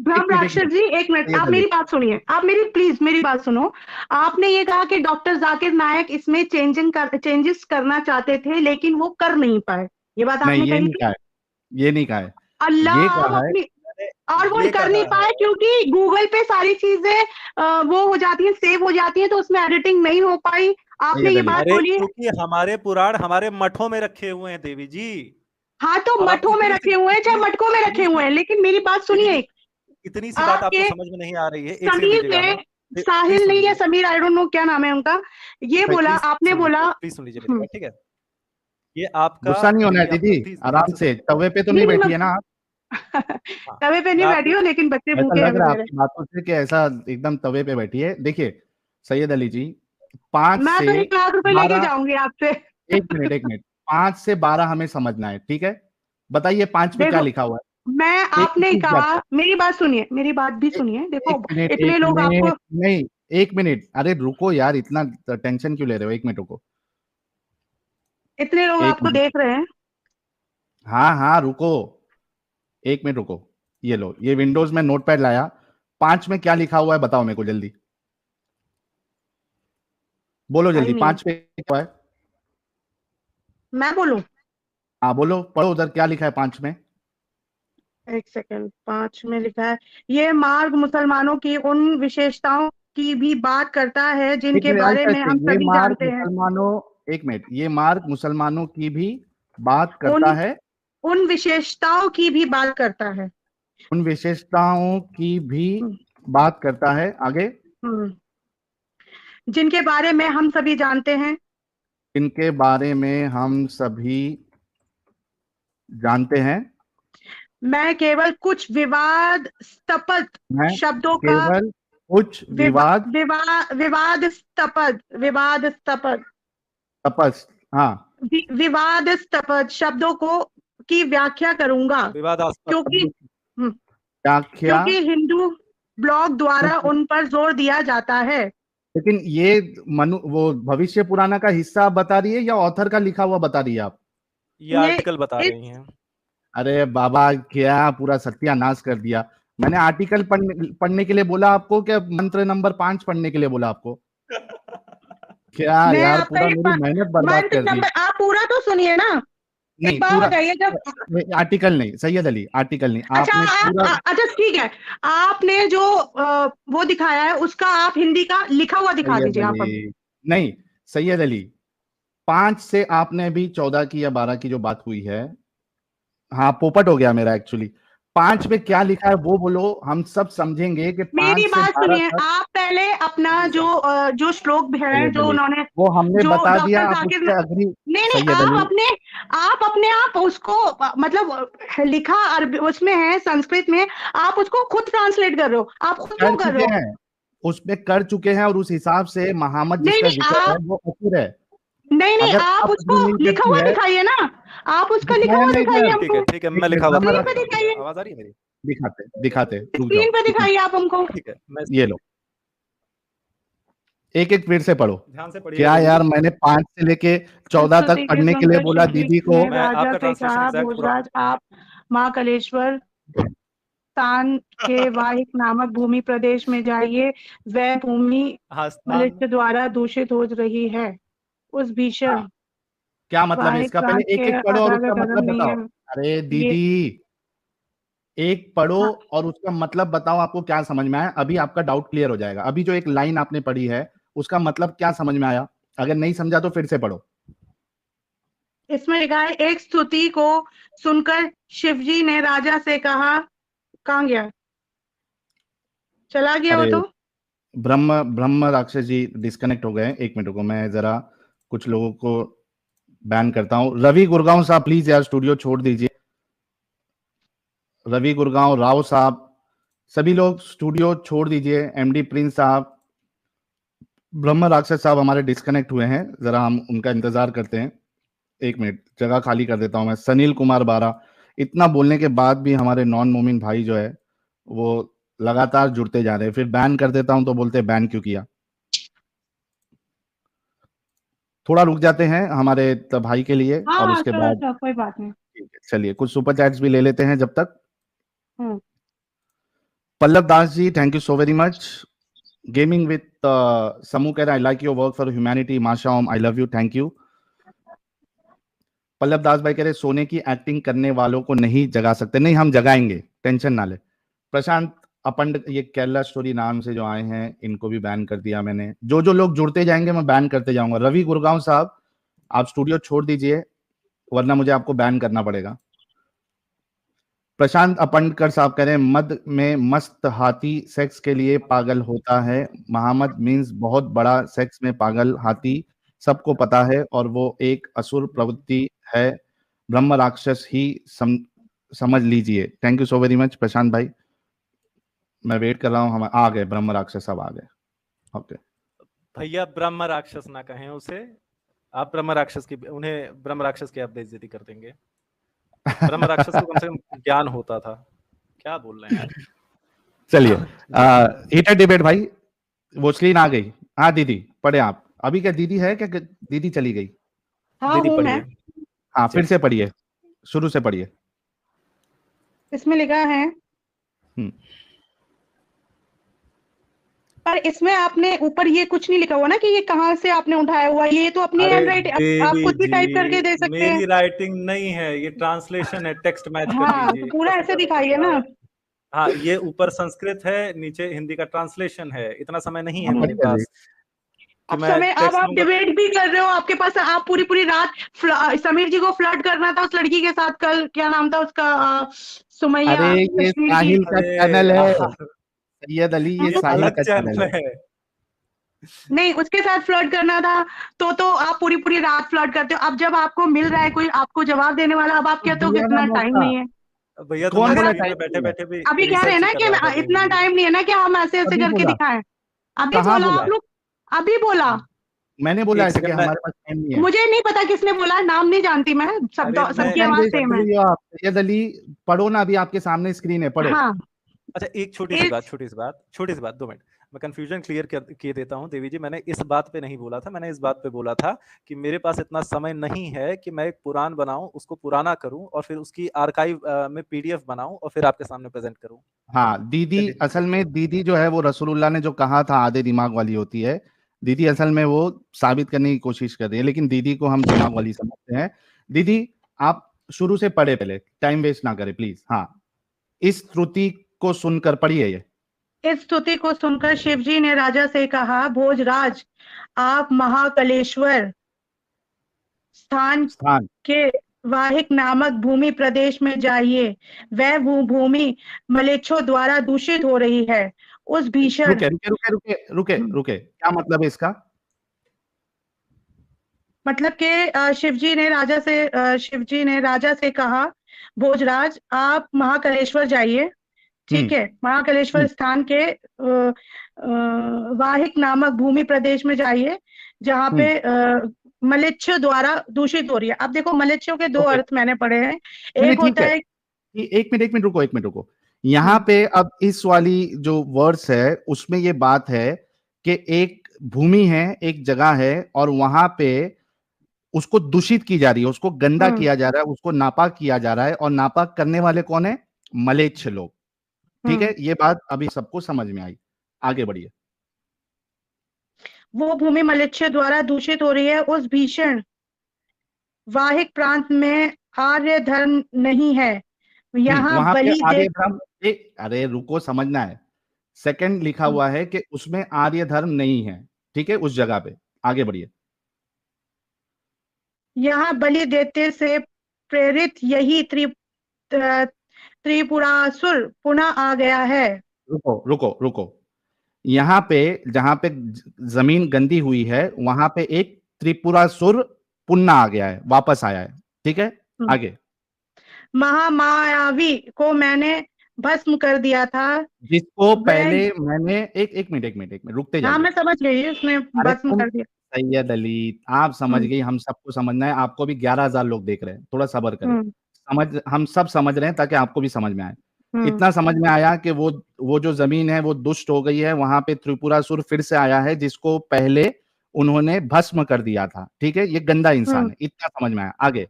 ब्रह्म राक्षस जी, एक मिनट, आप मेरी बात सुनिए, आप मेरी प्लीज मेरी बात सुनो। आपने ये कहा कि डॉक्टर जाकिर नायक इसमें चेंजेस करना चाहते थे, लेकिन वो कर नहीं पाए, ये बात नहीं, आपने ये कही नहीं थी। कहा है, ये नहीं कहा है, अल्लाह, ये आप कहा है, अपनी, और वो ये कर कहा नहीं है पाए क्योंकि गूगल पे सारी चीजें वो हो जाती हैं, सेव हो जाती हैं, तो उसमें एडिटिंग नहीं हो पाई। आपने सैयद ये अली। बात अरे बोली है। क्योंकि हमारे पुराण हमारे मठों में रखे हुए हैं देवी जी। हाँ, तो अब आप मठों में रखे हुए हैं, चाहे मटकों में रखे हुए हैं, लेकिन मेरी बात सुनिए। इतनी सी बात आपको आपके समझ में नहीं आ रही है, एक सेकंड समीर दीजिएगा ना, ने, प्लीज साहिल सुन नहीं है, लीजिए, समीर, आई डोंट नो क्या नाम है उनका, ये बोला, आपने बोला। प्लीज सुन लीजिए मेरी बात, ठीक है। ये आपका गुस्सा नहीं होना है देवी, आप दीदी, प्लीज आराम से, तवे पे तो नहीं नहीं, बैठी है ना आप? हाँ, तवे पे नहीं मैं बैठी आपको हो, लेकिन बच्चे ऐसा भूखे हैं लग रहा है मेरे। आपकी बातों से कि ऐसा एकदम तवे पे बैठी है। देखिए सैयद अली जी, 5 मैं से तो 1 लाख रुपए लेके 12, जाऊंगी आपसे। एक मिनट एक मिनट, 5 से 12 हमें समझना है, ठीक है? बताइए 5 में क्या देखो, लिखा हुआ मैं, है? एक आपने चीज याद कहा, मेरी बात सुनिए, मेरी बात भी एक सुनिए, देखो, एक मिनट, इतने एक लोग आपको, मिनट नहीं, एक मिनट, अरे रुको यार, इतना टेंशन क्यों ले रहे हो? एक मिनट रुको, इतने लोग एक आपको मिनट, देख रहे हैं। हाँ हाँ रुको, एक मिनट रुको, ये लो, ये विंडोज में नोटपैड लाया, 5 में क्या लिखा हुआ है बताओ मेरे को जल्दी, बोलो आई जल्दी, नहीं, 5 पे क्या है? मैं बोलूं? हाँ बोलो, पढ़ो उधर क्या लिखा है 5 में। एक सेकंड, 5 में लिखा है, ये मार्ग मुसलमानों की उन विशेषताओं की भी बात करता है एक जिनके मिनट बारे में से, हम ये सभी मार्ग जानते हैं। मुसलमानों, एक मिनट, ये मार्ग मुसलमानों की भी बात उन करता है, उन विशेषताओं की भी बात करता है। उन विशेषताओं की भी हम्म, बात करता है, आगे, हम्म, जिनके बारे में हम सभी जानते हैं। इनके बारे में हम सभी जानते हैं। मैं केवल कुछ विवादास्पद मैं शब्दों का, केवल कुछ विवाद विवादास्पद तपस, हाँ, विवादास्पद शब्दों को की व्याख्या करूंगा, विवादास्पद क्योंकि हम्म, व्याख्या, क्योंकि हिंदू ब्लॉग द्वारा उन पर जोर दिया जाता है। लेकिन ये वो भविष्य पुराना का हिस्सा आप बता रही है या ऑथर का लिखा हुआ बता रही है आप? ये आर्टिकल बता इस रही हैं। अरे बाबा, क्या पूरा सत्यानाश कर दिया। मैंने आर्टिकल पढ़ने के लिए बोला आपको, क्या मंत्र नंबर 5 पढ़ने के लिए बोला आपको? क्या मैं यार, आपका पूरा ये मेरी मेहनत बर्बाद मंत्र कर दी। नंबर, आप पूरा तो सुनिए ना। एक नहीं बात पूरा, बताइए, जब, आर्टिकल नहीं सैयद अली, आर्टिकल नहीं, अच्छा, आपने पूरा, अच्छा ठीक है, आपने जो वो दिखाया है, उसका आप हिंदी का लिखा हुआ दिखा सैयद दीजिए आप अभी। अली नहीं, सैयद अली, 5 से आपने अभी 14 की या 12 की जो बात हुई है, हाँ पोपट हो गया मेरा एक्चुअली, 5 में क्या लिखा है वो बोलो, हम सब समझेंगे कि 5 मेरी से बात 12 सुनिए, तक। आप पहले अपना जो श्लोक है, सैयद जो अली, उन्होंने, वो हमने जो बता दिया, डॉक्टर आप जाकिर, उससे अग्री। नहीं नहीं, सैयद अली, आप उसको, मतलब लिखा अरबी उसमें है, संस्कृत में, आप उसको खुद ट्रांसलेट कर रहे हो, आप खुद कर क्यों कर रहे चुके हो? हैं, उसमें कर चुके हैं, और उस हिसाब से महामत नहीं जिसका नहीं, जिक्र है आप, वो असुर है। नहीं नहीं, अगर आप आप उसको अग्नि नहीं लिखा करती हुआ है, दिखाइए ना, आप उसका लिखा दिखाया हुआ ना दिखाइए इधर, हमको, ठीक है, मैं एक लिखा मिनट, हुआ ब्रह्म स्क्रीन दिखा पे देता हूँ, दिखाइए, आवाज आ रही है मेरी? दिखाते दिखाते, रुक जाओ, स्क्रीन पे दिखाइए आप हमको। ठीक है, मैं ये लो, एक एक फिर से पढ़ो। ध्यान से पढ़िएगा क्या देवी यार, जी। मैंने 5 से लेके 14 तक स्तुति की पढ़ने के लिए सुनकर बोला शिवजी दीदी को। ने मैं राजा आपका से ट्रांसलेशन कहा, एग्जैक्ट पूरा, भोजराज, आप महाकालेश्वर स्थान के वाहिक नामक भूमि प्रदेश में जाइए, वह भूमि हाँ स्थान, मनुष्य द्वारा दूषित हो रही है, उस हाँ, भीषण क्या मतलब है वाहिक इसका? प्रांत पहले एक के एक पढ़ो और उसका अनागत मतलब अगम नहीं बताओ। है। अरे ये, दीदी, एक पढ़ो हाँ, और उसका मतलब बताओ, आपको क्या समझ में आया? अभी आपका डाउट क्लियर हो जाएगा। अभी जो एक लाइन आपने पढ़ी है उसका मतलब क्या समझ में आया? अगर नहीं समझा तो फिर से पढ़ो। इसमें लिखा है, एक स्तुति को सुनकर शिवजी ने राजा से कहा, कहाँ गया, चला गया वो अरे तो। ब्रह्म ब्रह्म राक्षस जी डिस्कनेक्ट हो गए, एक मिनट को मैं जरा कुछ लोगों को बैन करता हूँ। रवि गुरगांव साहब प्लीज यार स्टूडियो छोड़ दीजिए। रवि गुरगांव, राव साहब, सभी लोग स्टूडियो छोड़ दीजिए। एमडी प्रिंस साहब, ब्रह्म राक्षस साहब हमारे डिस्कनेक्ट हुए हैं, जरा हम उनका इंतजार करते हैं। एक मिनट, जगह खाली कर देता हूं मैं। सनील कुमार बारा, इतना बोलने के बाद भी हमारे नॉन मोमिन भाई जो है वो लगातार जुड़ते जा रहे हैं, फिर बैन कर देता हूं तो बोलते हैं बैन क्यों किया। थोड़ा रुक जाते हैं हमारे भाई के लिए और हाँ उसके चलो बाद चलो कोई बात नहीं। ठीक है, चलिए कुछ सुपर चैट्स भी ले लेते हैं जब तक। हम्म। Pallav Das ji, thank you so very much. Gaming with समू कह रहा, I like your work for humanity, माशा ओम, I love you, thank you. Pallav Das भाई कह रहे सोने की एक्टिंग करने वालों को नहीं जगा सकते, नहीं हम जगाएंगे, टेंशन ना ले। प्रशांत अपंड, ये केरला स्टोरी नाम से जो आए हैं इनको भी बैन कर दिया मैंने। जो जो लोग जुड़ते जाएंगे मैं बैन करते जाऊंगा। रवि गुरगांव साहब, आप स्टूडियो छोड़ दीजिए वरना मुझे आपको बैन करना पड़ेगा। प्रशांत अपंडकर साहब कह रहे हैं मद में मस्त हाथी सेक्स के लिए पागल होता है। मोहम्मद मीन्स बहुत बड़ा सेक्स में पागल हाथी, सबको पता है, और वो एक असुर प्रवृत्ति है, ब्रह्म राक्षस ही समझ लीजिए। Thank you so very much Prashant भाई, मैं वेट कर रहा हूँ। हम आ गए, ब्रह्म राक्षस सब आ गए। ओके भैया ब्रह्म राक्षस ना कहें उसे, आप ब्रह्म राक्षस की, उन्हें ब्रह्म राक्षस की आप बेइज्जती कर देंगे। ब्रह्म राक्षस को कम से कम ज्ञान होता था, क्या बोल रहे हैं आप। चलिए हीटर डिबेट भाई, वो स्क्रीन आ गई। हाँ दीदी पढ़े आप, अभी क्या दीदी है क्या, दीदी चली गई? हाँ दीदी हूँ मैं। पढ़िए। हाँ फिर से पढ़िए, शुरू से पढ़िए। इसमें लिखा है, पर इसमें आपने ऊपर ये कुछ नहीं लिखा हुआ ना कि ये कहाँ से आपने उठाया हुआ, ये तो अपनी अरे हैंड राइटिंग आप देवी कुछ भी टाइप करके दे जी, सकते मेरी हैं। राइटिंग नहीं है, ये ट्रांसलेशन है, टेक्स्ट मैच कर हाँ लीजिए। तो पूरा ऐसे दिखाइए ना। हाँ, ये ऊपर संस्कृत है, नीचे हिंदी का ट्रांसलेशन है। इतना समय नहीं है मेरे बढ़िया जी। पास कि अब मैं समय, अब टेक्स्ट आप लूंगा। डिबेट भी कर रहे हो, आपके पास आप पूरी पूरी रात समीर जी को फ्लर्ट करना था उस लड़की के साथ, कल क्या नाम था उसका, अरे सुमैया ये कश्मीर की। साहिल का अरे चैनल है यार, सैयद अली, ये ये साहिल अलग का चैनल चैनल है। है। नहीं उसके साथ फ्लर्ट करना था, तो आप पूरी पूरी रात फ्लर्ट करते हो। अब जब आपको मिल रहा है कोई आपको जवाब देने वाला, अब आप तो कहते हो कि दिया ना इतना टाइम मौका, नहीं है। भैया तो कौन मैं अगर बोला आप स्क्रीन पे टाइम बैठे नहीं है? बैठे भी अभी कह रहे हैं रिसर्च ही ना कर कि रहा था देवी इतना जी। टाइम नहीं है ना कि हम ऐसे ऐसे कभी करके बोला, दिखाएं। अभी कहाँ बोला बोला? आप लोग, अभी बोला। मैंने बोला एक ऐसे कि सेकंड में, हमारे पास टाइम नहीं है? मुझे नहीं पता किसने बोला, नाम नहीं जानती मैं, सब अरे मैं सबकी टाइम आवाज वेस्ट सेम कर है। रही हो आप सैयद अली, पढ़ो ना, अभी आपके सामने स्क्रीन है, पढ़ो। हाँ अच्छा एक छोटी सी बात, इस छोटी सी बात 2 मिनट, मैं कंफ्यूजन क्लियर किए देता हूं देवी जी। मैंने इस बात पे नहीं बोला था, मैंने इस बात पे बोला था कि मेरे पास इतना समय नहीं है कि मैं एक पुराण बनाऊं, उसको पुराना करूं और फिर उसकी आर्काइव में पीडीएफ बनाऊं और फिर आपके सामने प्रेजेंट करूं। हाँ दीदी, चलिए ठीक है। असल में दीदी जो है वो रसूलुल्लाह ने जो कहा था आधे दिमाग वाली होती है, दीदी असल में वो साबित करने की कोशिश कर रही है, लेकिन दीदी को हम दिमाग वाली समझते हैं। दीदी आप शुरू से पढ़े, पहले टाइम वेस्ट ना करें प्लीज। हाँ इस श्रुति को सुनकर पढ़िए ये। इस स्तुति को सुनकर शिवजी ने राजा से कहा, भोजराज आप महाकलेश्वर स्थान स्थान, के वाहिक नामक भूमि प्रदेश में जाइए। वह भूमि मलेच्छों द्वारा दूषित हो रही है। उस भीषण रुके रुके रुके रुके रुके रुके, क्या मतलब है इसका? मतलब कि शिवजी ने राजा से कहा, भोजराज आप महाकलेश्वर जाइए, ठीक है, महाकलेश्वर हम्म, स्थान के वाहिक नामक भूमि प्रदेश में जाइए, जहाँ पे हम्म, मलेच्छ द्वारा दूषित हो रही है। अब देखो मलेच्छों के दो ओके, अर्थ मैंने पढ़े हैं। नहीं नहीं एक ठीक होता है, है, एक मिनट रुको, एक मिनट रुको। यहाँ हम्म, पे अब इस वाली जो वर्ड्स है उसमें ये बात है कि एक भूमि है, एक जगह है, और वहां पे उसको दूषित की जा रही है, उसको गंदा हम्म, किया जा रहा है, उसको नापाक किया जा रहा है, और नापाक करने वाले कौन है? मलेच्छ लोग। ठीक हम्म, है, ये बात अभी सबको समझ में आई, आगे बढ़िए। वो भूमि मलेच्छ द्वारा दूषित हो रही है। उस भीषण वाहिक प्रांत में आर्य धर्म नहीं है। यहाँ वहां पे बलि दे, आर्य धर्म, अरे रुको, समझना है। सेकंड लिखा हुआ है कि उसमें आर्य धर्म नहीं है, ठीक है, उस जगह पे। आगे बढ़िए। यहाँ बलि देते से प्रेरित यही त्रिपुरासुर पुनः आ गया है। रुको रुको रुको, यहाँ पे जहां पे जमीन गंदी हुई है वहां पे एक त्रिपुरासुर पुन्ना आ गया है, वापस आया है, ठीक है, हम्म। आगे। महामायावी को मैंने भस्म कर दिया था। जिसको वह, पहले मैंने, एक मिनट रुकते हाँ जाइए। मैं समझ गई, उसने अरे भस्म तुम कर दिया। सैयद अली, आप समझ हम्म, गई, हम सबको समझना है, आपको भी 11,000 लोग देख रहे हैं, थोड़ा सब्र करें। हम्म, हम सब समझ रहे हैं ताकि आपको भी समझ में आए। इतना समझ में आया कि वो जो जमीन है वो दुष्ट हो गई है, वहां पे त्रिपुरासुर फिर से आया है, जिसको पहले उन्होंने भस्म कर दिया था। ठीक है, ये गंदा इंसान है, इतना समझ में आया। आगे,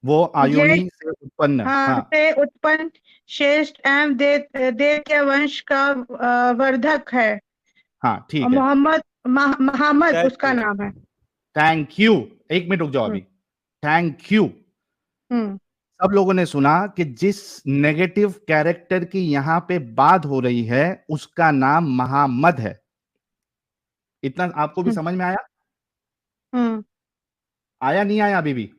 वो ये आयोनी से उत्पन्न, हाँ से उत्पन्न श्रेष्ठ एवं दैत्य वंश का वर्धक है। हाँ ठीक है, मोहम्मद मोहम्मद Thank उसका you. नाम है। Thank you. एक मिनट रुक जाओ अभी, थैंक यू। सब लोगों ने सुना कि जिस नेगेटिव कैरेक्टर की यहां पे बात हो रही है उसका नाम मोहम्मद है। इतना आपको भी समझ में आया? आया नहीं आया अभी भी?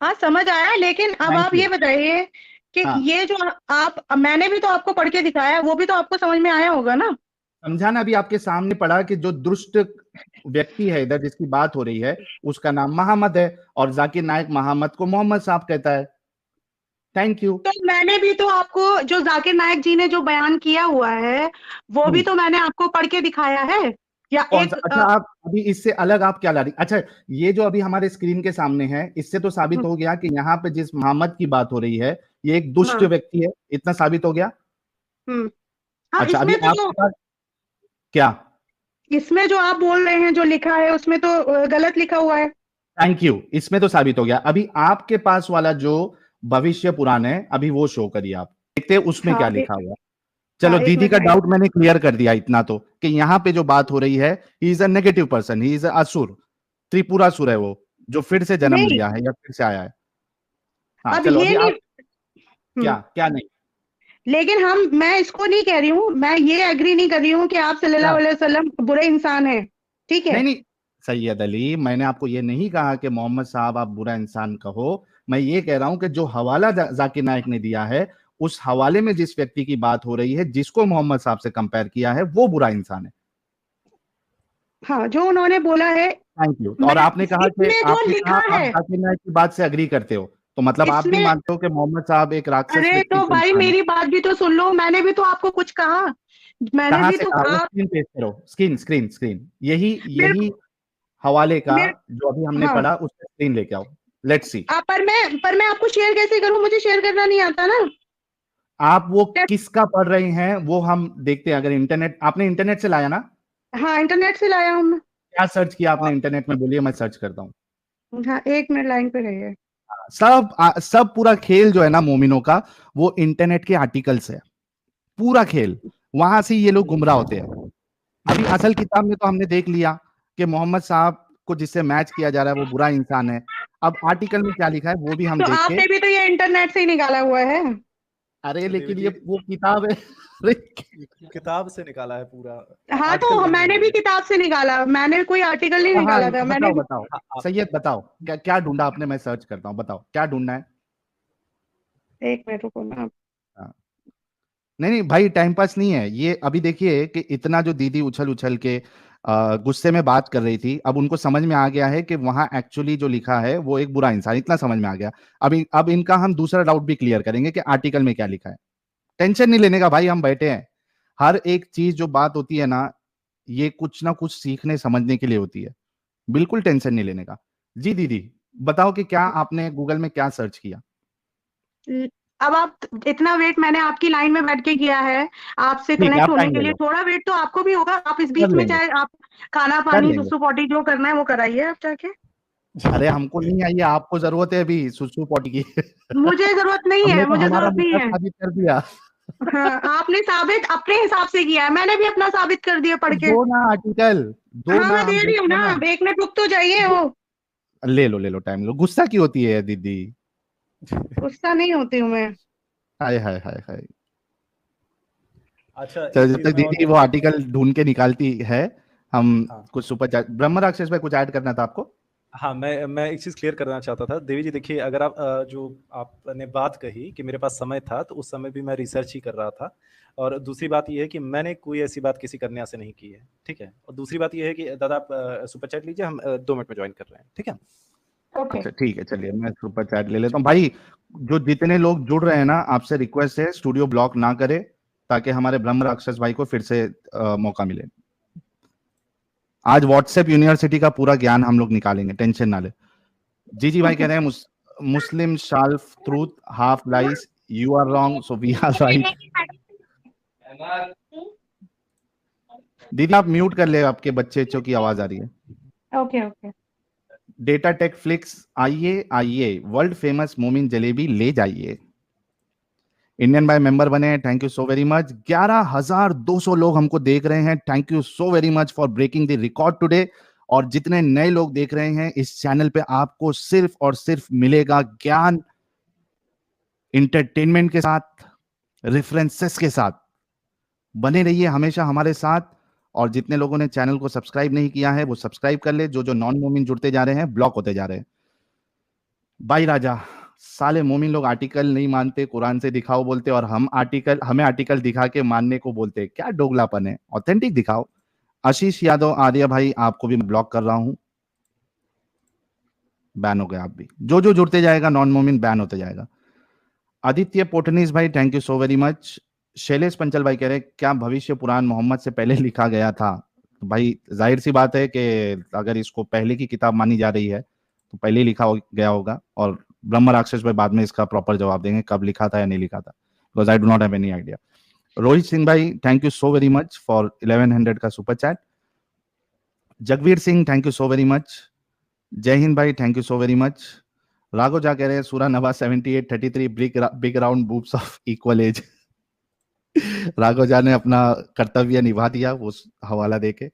हाँ समझ आया, लेकिन अब Thank आप you. ये बताइए कि हाँ। ये जो मैंने भी तो आपको पढ़ के दिखाया, वो भी तो आपको समझ में आया होगा ना? समझाना अभी आपके सामने पड़ा कि जो दुष्ट व्यक्ति है इधर जिसकी बात हो रही है उसका नाम मोहम्मद है, और जाकिर नायक मोहम्मद को मोहम्मद साहब कहता है। Thank you. तो मैंने भी तो आपको जो जाकिर नायक जी ने जो बयान किया हुआ है वो भी तो मैंने आपको पढ़ के दिखाया है। या कौन सा? अच्छा, आप अभी इससे अलग आप क्या ला रही? अच्छा, ये जो अभी हमारे स्क्रीन के सामने है, इससे तो साबित हो गया कि यहाँ पे जिस मोहम्मद की बात हो रही है ये एक दुष्ट व्यक्ति है, इतना साबित हो गया। हाँ, अच्छा, अभी इसमें तो आपके पास क्या? इसमें जो आप बोल रहे हैं जो लिखा है उसमें तो गलत लिखा हुआ है। थैंक यू, इसमें तो साबित हो गया। अभी आपके पास वाला जो भविष्य पुराण है अभी वो शो करिए, आप देखते हैं उसमें क्या लिखा हुआ। चलो, दीदी का डाउट मैंने क्लियर कर दिया इतना तो, कि यहाँ पे जो बात हो रही है, he is a negative person, he is a असुर, त्रिपुरासुर है वो, जो फिर से जन्म लिया है या फिर से आया है। हाँ अब चलो, ये अभी नहीं, आप क्या क्या नहीं, लेकिन मैं इसको नहीं कह रही हूँ, मैं ये एग्री नहीं कर रही हूँ कि आप सल्लल्लाहु अलैहि वसल्लम बुरे इंसान हैं, ठीक है? नहीं नहीं सैयद अली, मैंने आपको ये नहीं कहा कि मोहम्मद साहब आप बुरा इंसान कहो। मैं ये कह रहा हूं कि जो हवाला जाकिर नायक ने दिया है उस हवाले में जिस व्यक्ति की बात हो रही है जिसको मोहम्मद साहब से कंपेयर किया है वो बुरा इंसान है। हाँ, जो उन्होंने बोला है। Thank you. और आपने कहा कि आप लिखा है जाकिर नायक की बात से अग्री करते हो, तो मतलब आप भी मानते हो कि मोहम्मद साहब एक राक्षस अरे व्यक्ति तो भाई मेरी बात भी तो सुन लो, मैंने भी तो आपको कुछ कहा, मैंने कहां भी से तो कहा? आप स्क्रीन पेश करो, स्क्रीन स्क्रीन स्क्रीन, यही हवाले का जो अभी हमने पढ़ा उसका स्क्रीन लेके आओ, लेट्स सी। पर मैं आपको शेयर कैसे करूं? मुझे शेयर करना नहीं आता ना। आप वो किसका पढ़ रहे हैं वो हम देखते हैं। अगर इंटरनेट, आपने इंटरनेट से लाया ना? हाँ, इंटरनेट से लाया हूं मैं। क्या सर्च किया आपने इंटरनेट में? बोलिए, मैं सर्च करता हूँ। हाँ, 1 मिनट लाइन पे रहिए। सब पूरा खेल जो है ना मोमिनों का, वो इंटरनेट के आर्टिकल्स है, पूरा खेल वहां से ये लोग गुमराह होते हैं। अभी असल किताब में तो हमने देख लिया कि मोहम्मद साहब को जिससे मैच किया जा रहा है वो बुरा इंसान है। अब आर्टिकल में क्या लिखा है वो भी हम तो देख के। आपने भी तो ये इंटरनेट से ही निकाला हुआ है। अरे लेकिन ये वो किताब है किताब से निकाला है पूरा। हाँ, तो मैंने भी किताब से निकाला, मैंने कोई आर्टिकल नहीं निकाला था। मैंने बताओ सैयद, बताओ क्या ढूंढा आपने? मैं सर्च करता हूँ, बताओ क्या ढूंढना है। 1 मिनट रुको ना। नहीं भाई, टाइम पास नहीं है ये। अभी देखिए कि इतना जो दीदी उछल उछल के गुस्से में बात कर रही थी, अब उनको समझ में आ गया है कि वहां एक्चुअली जो लिखा है वो एक बुरा इंसान, इतना समझ में आ गया। अब इनका हम दूसरा डाउट भी क्लियर करेंगे कि आर्टिकल में क्या लिखा है। टेंशन नहीं लेने का भाई, हम बैठे हैं। हर एक चीज जो बात होती है ना, ये कुछ ना कुछ सीखने समझने के लिए होती है। बिल्कुल टेंशन नहीं लेने का। जी दीदी, बताओ कि क्या आपने गूगल में क्या सर्च किया? अब आप इतना वेट मैंने आपकी लाइन में बैठ के किया है, आपसे कनेक्ट होने के लिए थोड़ा वेट तो आपको भी होगा। आप इस बीच में चाहे आप खाना पानी सुसु पॉटी जो करना है वो कराइए आप जाके। अरे हमको नहीं आई है, आपको जरूरत है अभी सुसु पॉटी की। मुझे जरूरत नहीं है, मुझे जरूरत नहीं है। साबित कर दिया। हाँ, आपने साबित अपने हिसाब से किया है, मैंने भी अपना साबित कर दिया पढ़ के। दो ना आर्टिकल, दो हाँ, ना, मैं दे रही हूँ ना। 1 मिनट रुक तो जाइए। वो ले लो टाइम लो। गुस्सा क्यों होती है दीदी? गुस्सा नहीं होती हूँ मैं। हाय हाय हाय हाय। अच्छा, जब तक दीदी वो आर्टिकल ढूंढ के निकालती है, हम कुछ सुपर चैट। ब्रह्म राक्षस भाई कुछ ऐड करना था आपको? हाँ, मैं एक चीज़ क्लियर करना चाहता था। देवी जी देखिए, अगर आप जो आपने बात कही कि मेरे पास समय था, तो उस समय भी मैं रिसर्च ही कर रहा था। और दूसरी बात ये है कि मैंने कोई ऐसी बात किसी कन्या से नहीं की है, ठीक है? और दूसरी बात ये है कि दादा आप सुपर चैट लीजिए, हम 2 मिनट में ज्वाइन कर रहे हैं, ठीक है? अच्छा ठीक है, चलिए मैं सुपर चैट ले लेता हूँ। भाई जो जितने लोग जुड़ रहे हैं ना, आपसे रिक्वेस्ट है स्टूडियो ब्लॉक ना करे, ताकि हमारे ब्रह्म राक्षस भाई को फिर से मौका मिले। आज व्हाट्सएप यूनिवर्सिटी का पूरा ज्ञान हम लोग निकालेंगे, टेंशन ना ले। जी भाई कह रहे हैं Muslim half truth, half lies. You are wrong, so we are right. दीदी आप म्यूट कर ले, आपके बच्चे की आवाज आ रही है. Okay okay. Data Tech Flix, आइए आइए, वर्ल्ड फेमस मोमिन जलेबी ले जाइए. इंडियन बाय मेंबर बने हैं, thank you so very much. 11,200 लोग हमको देख रहे हैं, thank you so very much for breaking the record today. और जितने नए लोग देख रहे हैं इस चैनल पे, आपको सिर्फ और सिर्फ मिलेगा ज्ञान, इंटरटेनमेंट के साथ, रेफरेंसेस के साथ. बने रहिए हमेशा हमारे साथ. और जितने लोगों ने चैनल को सब्सक्राइब नहीं किया है वो सब्सक्राइब कर ले. जो जो नॉन मोमिन जुड़ते जा रहे हैं ब्लॉक होते जा रहे हैं. भाई राजा, साले मोमिन लोग आर्टिकल नहीं मानते, कुरान से दिखाओ बोलते, और हमें आर्टिकल दिखा के मानने को बोलते. क्या डोगलापन है, ऑथेंटिक दिखाओ. आशीष यादव, आर्य भाई, आपको भी ब्लॉक कर रहा हूं. बैन हो गए आप भी. जो जो जुड़ते जाएगा नॉन मोमिन बैन होते जाएगा. आदित्य पोटनीस भाई, thank you so very much. Shailesh Panchal भाई कह रहे क्या भविष्य पुराण मोहम्मद से पहले लिखा गया था? भाई जाहिर सी बात है कि अगर इसको पहले की किताब मानी जा रही है तो पहले ही लिखा गया होगा. और ब्रह्म राक्षस भाई बाद में इसका प्रॉपर जवाब देंगे कब लिखा था या नहीं लिखा था, because I do not have any idea. Rohit Singh भाई, thank you so very much for 1100 का super chat. Jagveer Singh, thank you so very much. Jai Hind भाई, thank you so very much. Raghav Jha कह रहे हैं सूरा नवा 7833 big round boobs of equal age. Raghav Jha ने अपना कर्तव्य निभा दिया वो हवाला देके.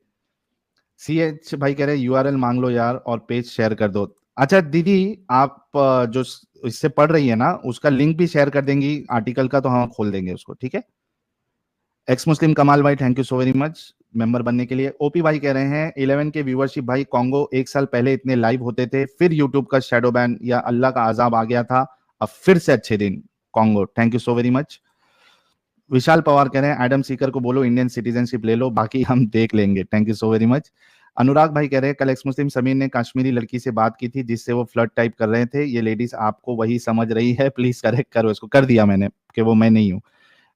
CH भाई कह रहे URL मांग लो यार और पेज शेयर कर दो. अच्छा दीदी, आप जो इससे पढ़ रही है ना उसका लिंक भी शेयर कर देंगी आर्टिकल का, तो हम खोल देंगे उसको, ठीक है. एक्स मुस्लिम कमाल भाई, thank you so very much member बनने के लिए. ओपी भाई कह रहे हैं 11 के व्यूअरशिप भाई. कॉन्गो 1 साल पहले इतने लाइव होते थे, फिर यूट्यूब का शैडो बैन या अल्लाह का अजाब आ गया था, अब फिर से अच्छे दिन. Congo, thank you so very much. Vishal Pawar कह रहे हैं एडम सीकर को बोलो इंडियन सिटीजनशिप ले लो, बाकी हम देख लेंगे. Thank you so very much. Anurag भाई कह रहे हैं कल एक्स मुस्लिम समीर ने कश्मीरी लड़की से बात की थी जिससे वो फ्लर्ट टाइप कर रहे थे. ये लेडीज आपको वही समझ रही है, प्लीज करेक्ट करो इसको. कर दिया मैंने कि वो मैं नहीं हूँ.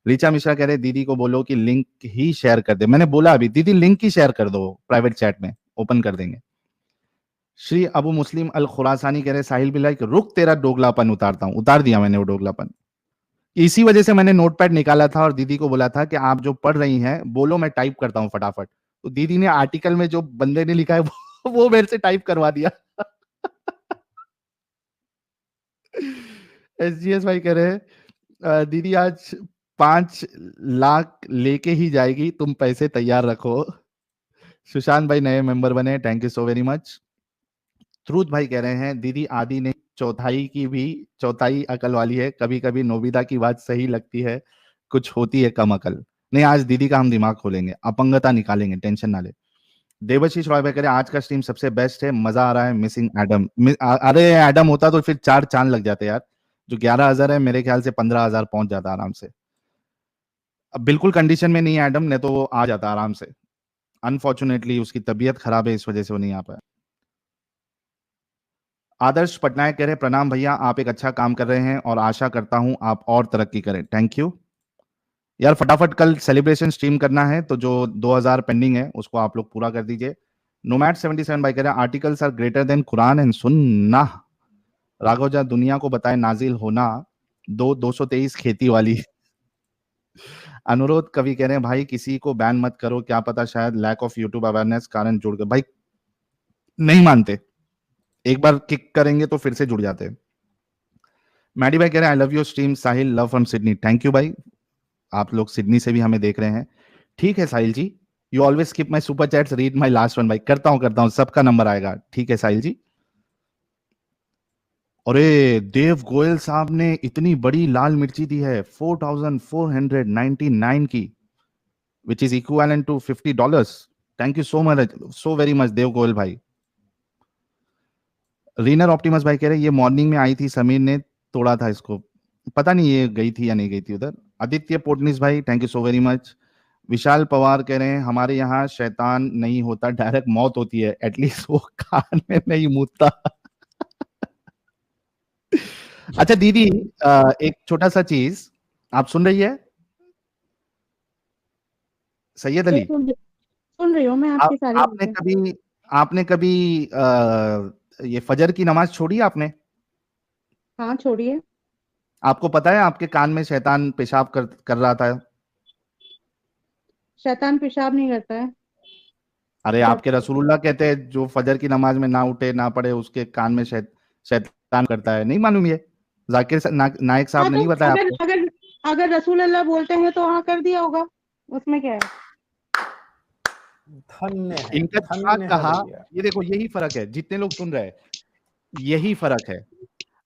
रिचा मिश्रा कह रहे दीदी को बोलो कि लिंक ही शेयर कर दे. मैंने बोला अभी दीदी लिंक ही शेयर कर दो, प्राइवेट चैट में ओपन कर देंगे. श्री अबू मुस्लिम अल खुरासानी कह रहे साहिल भी लाइक रुक तेरा डोगलापन उतारता हूं. उतार दिया मैंने वो डोगलापन. इसी वजह से मैंने नोटपैड निकाला था और दीदी को बोला था कि आप जो पढ़ रही हैं बोलो, मैं टाइप करता हूं फटाफट. तो दीदी ने आर्टिकल में जो बंदे ने लिखा है वो मेरे से टाइप करवा दिया. SGS भाई कह रहे हैं दीदी आज 5 लाख लेके ही जाएगी, तुम पैसे तैयार रखो. सुशांत भाई नए मेंबर बने, thank you so very much. Truth भाई कह रहे हैं दीदी आदि ने चौथाई की भी चौथाई अकल वाली है, कभी कभी नोबिता की बात सही लगती है, कुछ होती है कम अकल. नहीं, आज दीदी का हम दिमाग खोलेंगे, अपंगता निकालेंगे, टेंशन ना ले. देवशीष रॉय भाई कह रहे आज का स्ट्रीम सबसे बेस्ट है, मजा आ रहा है. Missing Adam. अरे एडम होता तो फिर 4 चांद लग जाते यार. जो 11,000 है मेरे ख्याल से 15,000 पहुंच जाता आराम से. अब बिल्कुल कंडीशन में नहीं है एडम, ने तो वो आ जाता आराम से. अनफॉर्चुनेटली उसकी तबीयत खराब है, इस वजह से वो नहीं आ पाया. आदर्श पटनायक कह रहे प्रणाम भैया, आप एक अच्छा काम कर रहे हैं और आशा करता हूं आप और तरक्की करें. थैंक यू यार. फटाफट कल सेलिब्रेशन स्ट्रीम करना है, तो जो 2000 पेंडिंग है उसको आप लोग पूरा कर दीजिए. नोमैड 77 भाई कह रहे हैं articles are greater than Quran and Sunnah. Raghav जा दुनिया को बताए नाजिल होना 223 खेती वाली. अनुरोध कवि कह रहे हैं भाई किसी को बैन मत करो, क्या पता शायद लैक ऑफ यूट्यूब अवेयरनेस कारण जुड़ गए. भाई नहीं मानते, एक बार किक करेंगे तो फिर से जुड़ जाते हैं. मैडी भाई कह रहे हैं I love your stream Sahil, love from Sydney. Thank you भाई, आप लोग सिडनी से भी हमें देख रहे हैं. ठीक है Sahil ji, you always skip my super chats, read my last one. भाई करता हूं, सबका नंबर आएगा. ठीक है साहिल जी. अरे देव गोयल साहब ने इतनी बड़ी लाल मिर्ची दी है 4,499 की, which is equivalent to $50. Thank you so much, so very much Dev Goyal भाई. रीनर ऑप्टिमस भाई कह रहे ये मॉर्निंग में आई थी, समीर ने तोड़ा था इसको, पता नहीं ये गई थी या नहीं गई थी उधर. आदित्य पोटनिस भाई thank you so very much. Vishal Pawar कह रहे हैं हमारे यहाँ शैतान नहीं होता, डायरेक्ट मौत होती है, एटलीस्ट वो कान में नहीं मुतता. अच्छा दीदी, एक छोटा सा चीज, आप सुन रही है? सैयद अली, सुन रही हूँ मैं आपकी सारी आपने कभी ये फजर की नमाज छोड़ी आपने? हाँ छोड़िए। आपको पता है आपके कान में शैतान पेशाब कर रहा था? शैतान पेशाब नहीं करता है। अरे जब आपके रसूलुल्लाह कहते हैं जो फजर की नमाज में ना उठे ना पढ़े उसके कान में शैतान करता है, नहीं मालूम ये? नायक हाँ साहब ने तो नहीं बताया अगर आपको? अगर अगर रसूल अल्लाह बोलते हैं तो हाँ कर दिया होगा, उसमें क्या है। धन्य है, इनका दिमाग धन्य है कहा, भैया। ये देखो यही फर्क है, जितने लोग सुन रहे हैं यही फर्क है।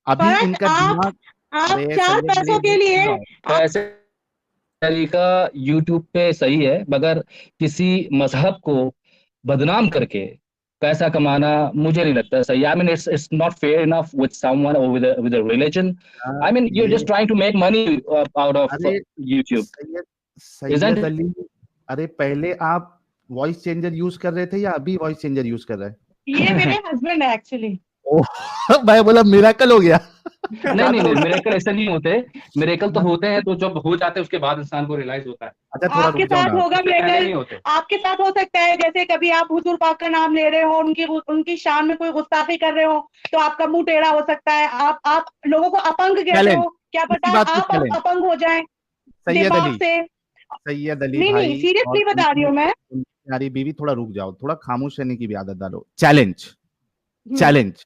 अभी फर्क इनका आप दिमाग, आप अरे चार सैयद अली पैसों के लिए तो ऐसे तरीका यूट्यूब पे सही है, मगर किसी मजहब को बदनाम करके पैसा कमाना मुझे नहीं लगता सही। I mean it's not fair enough with someone or with a religion. I mean you are ये just trying to make money out of अरे YouTube, Syed isn't Syed it? Ali, अरे पहले आप वॉइस चेंजर यूज कर रहे थे या अभी वॉइस चेंजर यूज कर रहे हैं? ये मेरे हस्बैंड है एक्चुअली। ओह मैं बोला मिरेकल हो गया। नहीं, मिरेकल ऐसे नहीं होते। मिरेकल तो होते हैं तो जब हो जाते हैं उसके बाद इंसान को रियलाइज होता है। अच्छा थोड़ा आपके रुक जाओ साथ ना। होगा उससे पहले नहीं मिरेकल, होते। आपके साथ हो सकता है, जैसे कभी आप हुजूर पाक का नाम ले रहे हो, उनकी शान में कोई गुस्ताखी कर रहे हो तो आपका मुंह टेढ़ा हो सकता है। आप लोगों को अपंग कहते चैलेंज, हो, क्या इसी पता बात पे आप चैलेंज। अपंग हो जाएं सैयद दिमाग अली, से। सैयद अली नहीं भाई और सीरियसली बता रही हूँ मैं। उनकी प्यारी बीवी, थोड़ा रुक जाओ, थोड़ा खामोश रहने की भी आदत डालो। चैलेंज, हम्म, चैलेंज।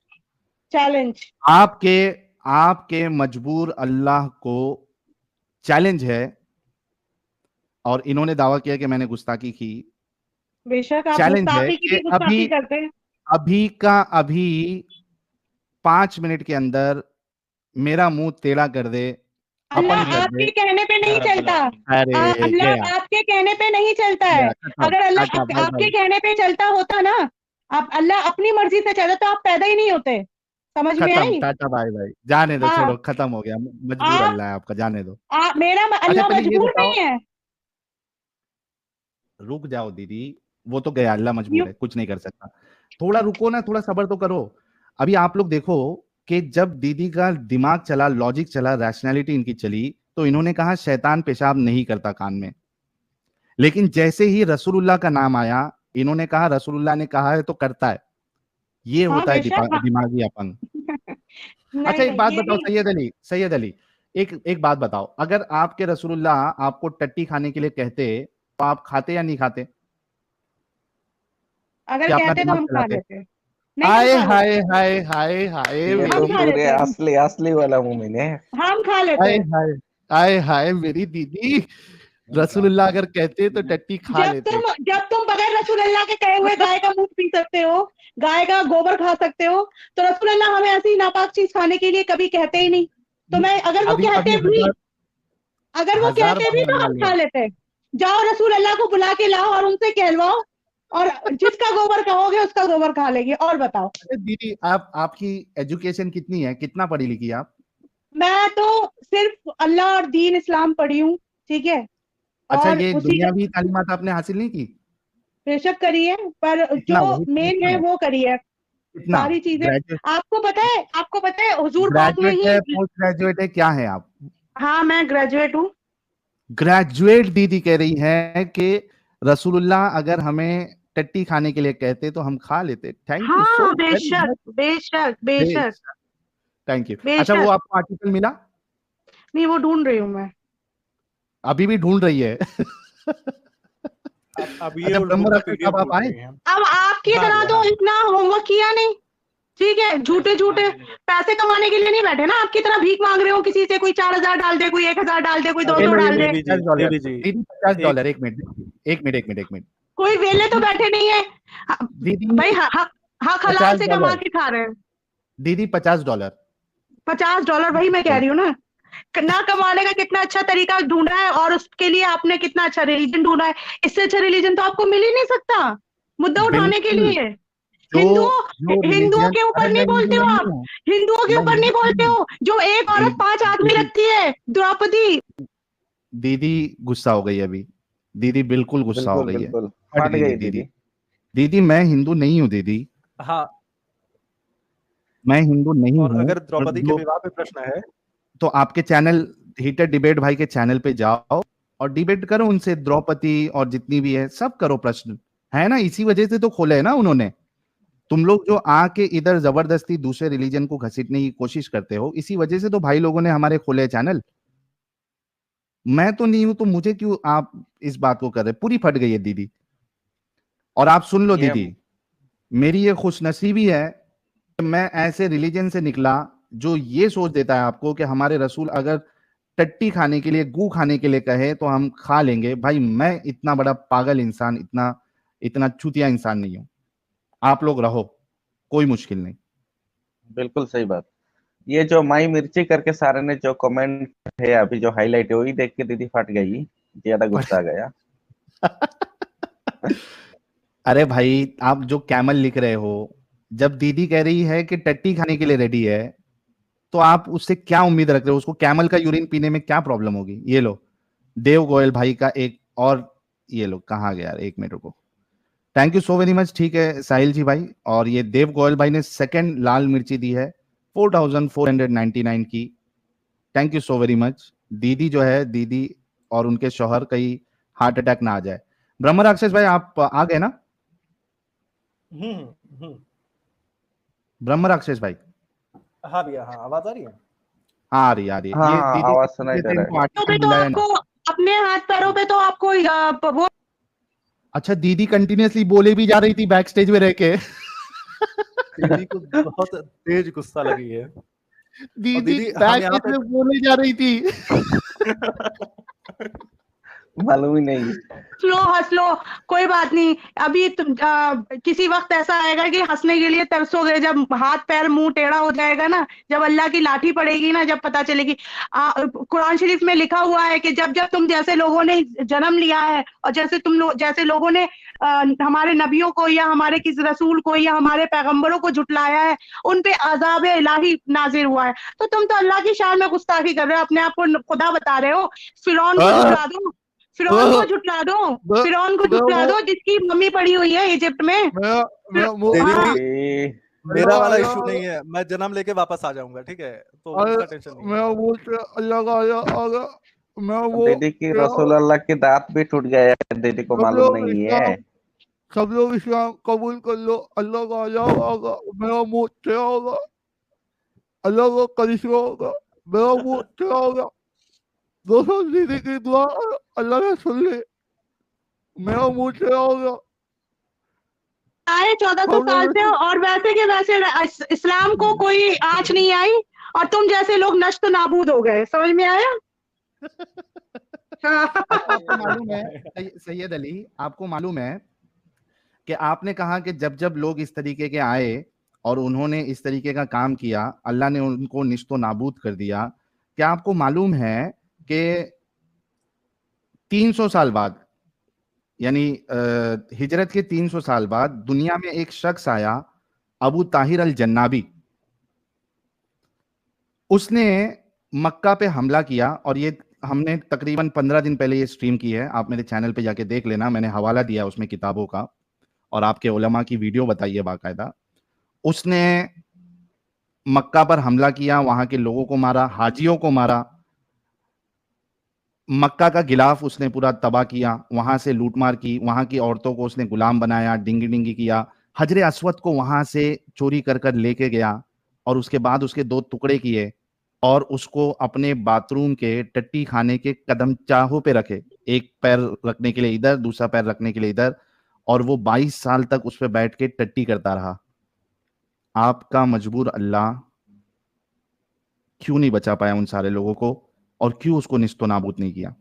चैलेंज। आपके आपके मजबूर अल्लाह को चैलेंज है, और इन्होंने दावा किया कि मैंने गुस्ताखी की। बेशक आप चैलेंज है गुस्ताखी की कि भी गुस्ताखी करते हैं। अभी का अभी 5 मिनट के अंदर मेरा मुंह टेढ़ा कर दे, अल्लाह अपंग कर आपके दे। कहने पे नहीं चलता। अरे गया अल्लाह आपके कहने पे नहीं चलता है। गया, खत्म, अगर अल्लाह टाटा, बाय आपके बाय। कहने पे चलता होता ना, आप अल्लाह अपनी मर्जी से चलता तो आप पैदा ही नहीं होते। समझ में खत्म, आई। टाटा, बाय बाय, जाने दो, हाँ छोड़ो, खत्म हो गया। मजबूर आप अल्लाह है आपका, जाने दो। मेरा अच्छा अल्लाह पहले ये मजबूर बताओ, नहीं है। रुक जाओ दीदी, वो तो गया, अल्लाह मजबूर यू है, कुछ नहीं कर सकता। थोड़ा रुको ना, थोड़ा सब्र तो करो। अभी आप लोग देखो कि जब दीदी का दिमाग चला, लॉजिक चला, रैशनैलिटी इनकी चली, तो इन्होंने कहा शैतान पेशाब नहीं करता कान में। लेकिन जैसे ही रसूलुल्लाह का नाम आया, इन्होंने कहा रसूलुल्लाह ने कहा है तो करता है। ये हाँ होता है बेशक हाँ। दिमागी अपंग। अच्छा नहीं एक नहीं बात ये बताओ नहीं। सैयद अली, सैयद अली, एक बात बताओ, अगर आपके रसूलुल्लाह आपको टट्टी खाने के लिए कहते तो आप खाते या नहीं खाते? अगर क्या अपना कहते तो दिमाग हम खा चलाते? लेते। नहीं हम हाय खा हाय लेते। हाय हाय हाय ये हम तो मेरी, खा पूरे लेते। असली असली वाला मोमिन है। हम खा हाय लेते। हाय हाय हाय मेरी दीदी, रसूलुल्लाह अगर कहते तो टट्टी खा लेते। जब तुम बगैर रसूल अल्लाह के कहे हुए गाय का दूध पी सकते हो, गाय का गोबर खा सकते हो, तो रसूल अल्लाह हमें ऐसी नापाक चीज खाने के लिए कभी कहते ही नहीं। तो मैं अगर वो अभी अभी कहते भी, अगर वो हजार कहते बार भी तो मनवा हम लिया। खा लेते। जाओ रसूल अल्लाह को बुला के लाओ और उनसे कहलवाओ, और जिसका गोबर कहोगे उसका गोबर खा लेगी। और बताओ। अरे दीदी, आपकी एजुकेशन कितनी है, कितना पढ़ी लिखी है आप? मैं तो सिर्फ अल्लाह और दीन इस्लाम पढ़ी हूँ, ठीक है। अच्छा और ये उसी का दुनियावी तालीमात आपने हासिल नहीं की? बेशक करी है, पर कितना, जो वही तो मेन पूछना है है। वो करी है। कितना? सारी चीजें ग्रेजुएट, आपको पता है हुजूर पाक में ग्रेजुएट ही। है, पोस्ट ग्रेजुएट है, क्या है आप? हाँ मैं ग्रेजुएट हूँ। ग्रेजुएट दीदी कह रही है कि रसूलुल्लाह अगर हमें टट्टी खाने के लिए कहते तो हम खा लेते। थैंक यू सो हाँ वेरी बेशक मच। बेशक बेशक थैंक यू। अच्छा वो बेशक। आपको आर्टिकल मिला? नहीं वो ढूंढ रही हूँ मैं। अभी भी ढूंढ रही है? अब ये अच्छा उन लोगों ब्रह्म का रक्षक पीडीएफ साहब आप ढूंढ आए? रहे हैं। अब आपकी हाँ तरह जी, तो हाँ जी। इतना होमवर्क किया नहीं, ठीक है। झूठे झूठे पैसे कमाने के लिए नहीं बैठे ना, आपकी तरह भीख मांग रहे हो किसी से। कोई 4,000 डाल दे, कोई 1,000 डाल दे, कोई अरे 200 डाल दे। देवी जी, $50। देवी जी, दीदी $50। एक एक मिनट, एक मिनट, एक मिनट, एक मिनट। कोई वेले तो बैठे नहीं है दीदी भाई। हक हक हलाल से कमा $50, के खा रहे हैं। दीदी $50। $50 वही मैं कह रही हूँ ना कमाने का कितना अच्छा तरीका ढूंढा है, और उसके लिए आपने कितना अच्छा रिलीजन ढूंढा है। इससे अच्छा रिलीजन तो आपको मिल ही नहीं सकता मुद्दा उठाने के बिल्कुल। लिए। जो जो हिंदुओं रिलीजन, के ऊपर अरे नहीं मैं हिंदू बोलते हो नहीं आप। हूँ, हिंदुओं के मैं ऊपर नहीं हिंदू बोलते नहीं हूँ। हो। जो एक औरत 5 आदमी दीदी, रखती है, द्रौपदी। दीदी गुस्सा हो गई अभी, दीदी बिल्कुल गुस्सा हो बिल्कुल गई है। बिल्कुल हट फट गई गई दीदी। दीदी। दीदी मैं हिंदू नहीं हूँ दीदी, हाँ। मैं हिंदू नहीं और हूँ। अगर और द्रौपदी के जो, विवाह पे प्रश्न है, तो आपके चैनल हीटर डिबेट भाई के चैनल पे जाओ और डिबेट करो उनसे, द्रौपदी और जितनी भी है सब करो प्रश्न, है ना? इसी वजह से तो खोले है ना उन्होंने। तुम लोग जो आके इधर जबरदस्ती दूसरे रिलीजन को घसीटने की कोशिश करते हो, इसी वजह से तो भाई लोगों ने हमारे खोले चैनल। मैं तो नहीं हूं तो मुझे क्यों आप इस बात को कर रहे? पूरी फट गई है दीदी। और आप सुन लो ये दीदी, मेरी ये खुशनसीबी है कि मैं ऐसे रिलीजन से निकला जो ये सोच देता है आपको कि हमारे रसूल अगर टट्टी खाने के लिए, गू खाने के लिए कहे तो हम खा लेंगे। भाई मैं इतना बड़ा पागल इंसान, इतना इतना चूतिया इंसान नहीं हूं। आप लोग रहो, कोई मुश्किल नहीं। बिल्कुल सही बात। ये जो माई मिर्ची करके सारे ने जो कमेंट है अभी जो हाईलाइट है वही देख के दीदी फट गई, ज्यादा गुस्सा आ गया। अरे भाई, आप जो कैमल लिख रहे हो, जब दीदी कह रही है कि टट्टी खाने के लिए रेडी है, तो आप उससे क्या उम्मीद रख रहे हो? उसको कैमल का यूरिन पीने में क्या प्रॉब्लम होगी? ये लो, देव गोयल भाई का एक और, ये लो, कहाँ गया यार, एक मिनट रुको। Thank you so very much. ठीक है साहिल जी भाई, और ये देव गोयल भाई ने सेकंड लाल मिर्ची दी है 4499 की। Thank you so very much. दीदी जो है, दीदी और उनके शौहर कहीं हार्ट अटैक ना आ जाए। ब्रह्म राक्षस भाई आप आ गए ना? ब्रह्म राक्षस भाई, हाँ भैया, हाँ आवाज आ रही है। हाँ आ रही आ रही है। हाँ ये हाँ, दीदी आवाज सुनाई दे रहा है। इनको तो आर्टिकल भी तो मिला है ना? आपको अपने हाथ पैरों पे तो आपको वो अच्छा, दीदी कंटिन्यूअसली बोले भी जा रही थी बैक स्टेज में रह के। दीदी को बहुत तेज गुस्सा लगी है। दीदी दीदी, हम बैक यहाँ स्टेज पे में बोले जा रही थी। मालूम ही नहीं। हंस लो, कोई बात नहीं। अभी तुम किसी वक्त ऐसा आएगा कि हंसने के लिए तरसोगे, जब हाथ पैर मुंह टेढ़ा हो जाएगा ना, जब अल्लाह की लाठी पड़ेगी ना, जब पता चलेगी। कुरान शरीफ में लिखा हुआ है कि जब जब तुम जैसे लोगों ने जन्म लिया है, और जैसे लोगों ने हमारे नबियों को या हमारे किसी रसूल को या हमारे पैगंबरों को झुटलाया है, उन पे अजाब इलाही नाजिर हुआ है। तो तुम तो अल्लाह की शान में गुस्ताखी कर रहे हो, अपने आप को खुदा बता रहे हो। फिरौन को झुटला दो, फिरौन को झुटला दो, फिरौन को झुटला दो, जिसकी मम्मी पड़ी हुई है इजिप्ट में। दीदी, हाँ, ए, मेरा वाला इशू नहीं है, मैं जन्म लेके वापस आ जाऊंगा, ठीक है, तो उसका टेंशन नहीं है। दीदी की रसूल अल्लाह की दांत भी टूट गया है, दीदी को मालूम नहीं है। सब लोग इस्लाम कबूल कर लो, अल्लाह का अजाब आगा, मेरा मुंह टेढ़ा होगा, अल्लाह का करिश्मा होगा, मेरा मुंह टेढ़ा होगा। दोस्तों दीदी की दुआ अल्लाह ने सुन ली, मेरा मुंह टेढ़ा होगा। आए 1400 साल से, और वैसे के वैसे इस्लाम को कोई आंच नहीं आई, और तुम जैसे लोग नष्ट नाबूद हो गए। समझ में आया? आपको मालूम है सैयद अली, आपको मालूम है कि आपने कहा कि जब जब लोग इस तरीके के आए और उन्होंने इस तरीके का काम किया, अल्लाह ने उनको निश्तो नाबूद कर दिया। क्या आपको मालूम है कि 300 साल बाद, यानी हिजरत के 300 साल बाद दुनिया में एक शख्स आया, अबू ताहिर अल जन्नाबी। उसने मक्का पे हमला किया, और ये हमने तकरीबन 15 दिन पहले ये स्ट्रीम की है, आप मेरे चैनल पे जाके देख लेना, मैंने हवाला दिया उसमें किताबों का, और आपके उलमा की वीडियो बताइए बाकायदा। उसने मक्का पर हमला किया, वहां के लोगों को मारा, हाजियों को मारा, मक्का का गिलाफ उसने पूरा तबाह किया, वहां से लूटमार की, वहां की औरतों को उसने गुलाम बनाया, डिंगी डिंगी किया, हजरे अस्वद को वहां से चोरी कर कर लेके गया, और उसके बाद उसके 2 टुकड़े किए और उसको अपने बाथरूम के टट्टी खाने के कदम चाहों पे रखे, एक पैर रखने के लिए इधर, दूसरा पैर रखने के लिए इधर, और वो 22 साल तक उस पर बैठ के टट्टी करता रहा। आपका मजबूर अल्लाह क्यों नहीं बचा पाया उन सारे लोगों को, और क्यों उसको निस्तो नाबूद नहीं किया?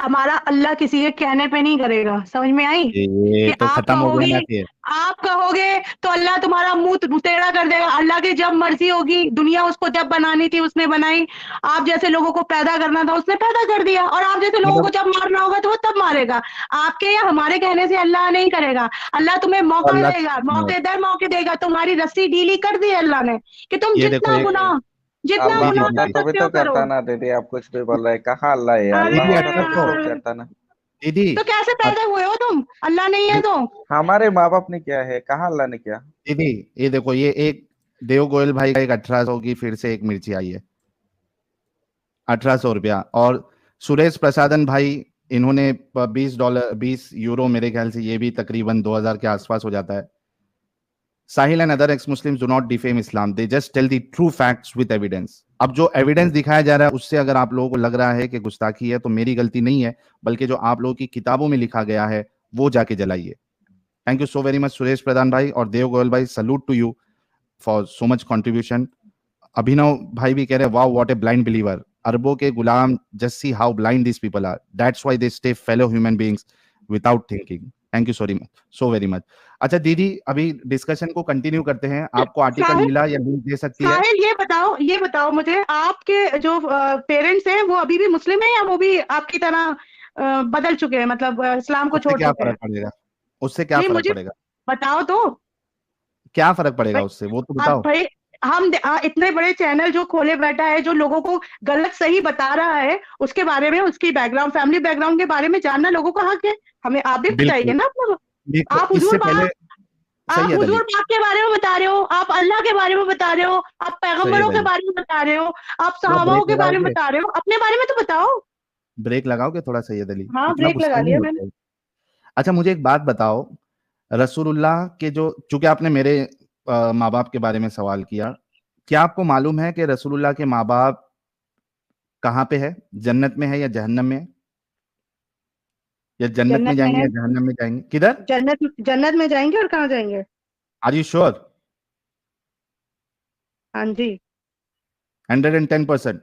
हमारा अल्लाह किसी के कहने पे नहीं करेगा। समझ में आई? ये कि तो खत्म हो गया ना फिर। आप कहोगे तो अल्लाह तुम्हारा मुंह टेढ़ा कर देगा। अल्लाह की जब मर्जी होगी, दुनिया उसको जब बनानी थी उसने बनाई, आप जैसे लोगों को पैदा करना था उसने पैदा कर दिया, और आप जैसे लोगों को जब मारना होगा तो वो तब मारेगा। आपके या हमारे कहने से अल्लाह नहीं करेगा। अल्लाह तुम्हें मौका अल्लाह देगा, मौके दर मौके देगा। तुम्हारी रस्सी ढीली कर दी अल्लाह ने कि तुम ये देखो, जितना अल्लाह गुनाह होता कर तो भी सकते तो हो करो। करता ना दीदी, आप कुछ भी बोल रहे हैं। कहाँ अल्लाह है? अरे अल्लाह दीदी होता तो भी अटको, तो करता ना। दीदी तो कैसे पैदा हुए हो तुम? अल्लाह नहीं है तो? हमारे माँ बाप ने क्या है? कहाँ अल्लाह ने किया? दीदी ये देखो, ये एक देव गोयल भाई का एक 1800 की फिर से एक मिर्ची आई है, 1800 रुपया। और सुरेश प्रसादन भाई इन्होंने $20 मेरे ख्याल से, ये भी तकरीबन 2000 के आसपास हो जाता है। Sahil and other ex Muslims do not defame Islam, they just tell the true facts with evidence. अब जो एविडेंस दिखाया जा रहा है उससे अगर आप लोगों को लग रहा है कि गुस्ताखी है, तो मेरी गलती नहीं है, बल्कि जो आप लोगों की किताबों में लिखा गया है वो जाके जलाइए। Thank you so very much Suresh Pradhan भाई और देव गोयल भाई, salute to you for so much contribution. Abhinav भाई भी कह रहे हैं wow what a blind believer, अरबों के गुलाम, just see how blind this people are, that's why they stay fellow human beings without thinking. Thank you so very much. अच्छा दीदी, अभी डिस्कशन को कंटिन्यू करते हैं। आपको आर्टिकल साहिल, मिला या लिंक दे सकती है? साहिल ये बताओ मुझे, आपके जो पेरेंट्स हैं वो अभी भी मुस्लिम हैं या वो भी आपकी तरह बदल चुके हैं, मतलब इस्लाम को उससे छोड़ क्या चुके हैं? फर्क पड़ेगा? उससे क्या नहीं, फर्क मुझे पड़ेगा? बताओ तो क्या फर्क पड़ेगा भाई। उससे, वो तो अब बताओ। भाई इतने बड़े चैनल जो खोले बैठा है, जो लोगों को गलत सही बता रहा है, उसके बारे में, उसकी बैकग्राउंड, फैमिली बैकग्राउंड के बारे में जानना लोगों का हक है। हमें आप भी बताइए बिल्कुल। ना अपना। देखो आप इससे हुजूर पहले, पाक आप सैयद अली, हुजूर पाक के बारे में बता रहे हो, आप अल्लाह के बारे में बता रहे हो, आप सैयद पैगंबरों के अली, बारे में बता रहे हो, आप थोड़ा सहाबाओं ब्रेक के बारे में लगाओगे? बता रहे हो, अपने बारे में तो बताओ। ब्रेक लगाओगे थोड़ा सैयद अली? हाँ, इतना ब्रेक लगा गुस्सा नहीं लिया मैंने। होता है। अच्छा मुझे एक बात बताओ, रसूलुल्लाह के जो, चूंकि आपने मेरे माँ बाप के बारे में सवाल किया, क्या आपको मालूम है कि रसूलुल्लाह के माँ बाप कहाँ पे है? जन्नत में है या जहन्नम में है? या जन्नत में जन्नत में जाएंगे है। या जहन्नम में जाएंगे? किधर? जन्नत में जाएंगे, और कहाँ जाएंगे? Are you sure? हाँ जी, 110%?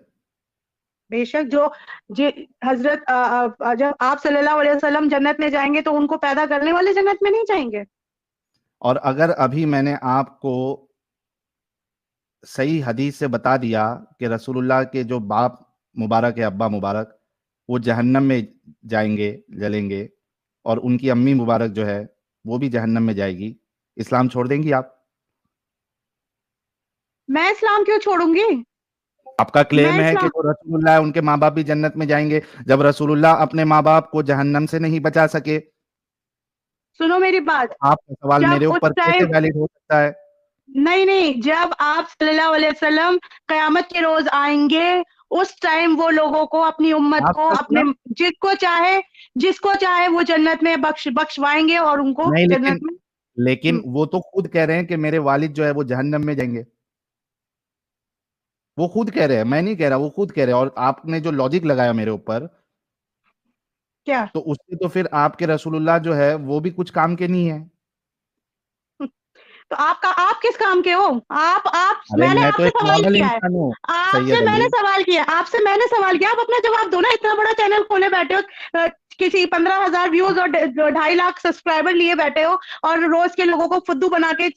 बेशक। जो जी, हजरत जब आप सल्लल्लाहु अलैहि वसल्लम जन्नत में जाएंगे तो उनको पैदा करने वाले जन्नत में नहीं जाएंगे? और अगर अभी मैंने आपको सही हदीस से बता दिया कि रसूलुल्लाह के जो बाप मुबारक है, अब्बा मुबारक, वो जहन्नम में जाएंगे, जलेंगे, और उनकी अम्मी मुबारक जो है वो भी जहन्नम में जाएगी, इस्लाम छोड़ देंगी आप? मैं इस्लाम क्यों छोड़ूंगी? आपका मैं क्लेम है कि इस्लाम जो रसूलुल्लाह है उनके माँ बाप भी जन्नत में जाएंगे, जब रसूलुल्लाह अपने माँ बाप को जहन्नम से नहीं बचा सके, सुनो मेरी बात। आपका सवाल जब मेरे उस ऊपर कैसे टाइम वैलिड हो सकता है? नहीं नहीं, जब आप सल्लल्लाहु अलैहि वसल्लम कयामत के रोज आएंगे, उस टाइम वो लोगों को, अपनी उम्मत आप को, सच अपने ना? जिसको चाहे वो जन्नत में बख्शवाएंगे और उनको नहीं, जन्नत लेकिन में। लेकिन हम्म, वो तो खुद कह रहे हैं कि मेरे वालिद जो है वो जहन्नम में जाएंगे। वो खुद कह रहे हैं, मैं नहीं कह रहा, वो खुद कह रहे हैं। और आपने जो लॉजिक लगाया मेरे ऊपर, क्या? तो उससे तो फिर आपके रसूलुल्लाह जो है वो भी कुछ काम के नहीं है। तो आप किस काम के हो? अरे मैंने मैं तो आपसे एक सवाल नॉर्मल किया है। इंसान हूँ आपसे सैयद मैंने अली। सवाल किया आपसे मैंने सवाल किया, आप अपना जवाब दो ना। इतना बड़ा चैनल खोले बैठे हो, किसी 15,000 व्यूज और 2.5 लाख सब्सक्राइबर लिए बैठे हो, और रोज के लोगों को फुद्दू बना के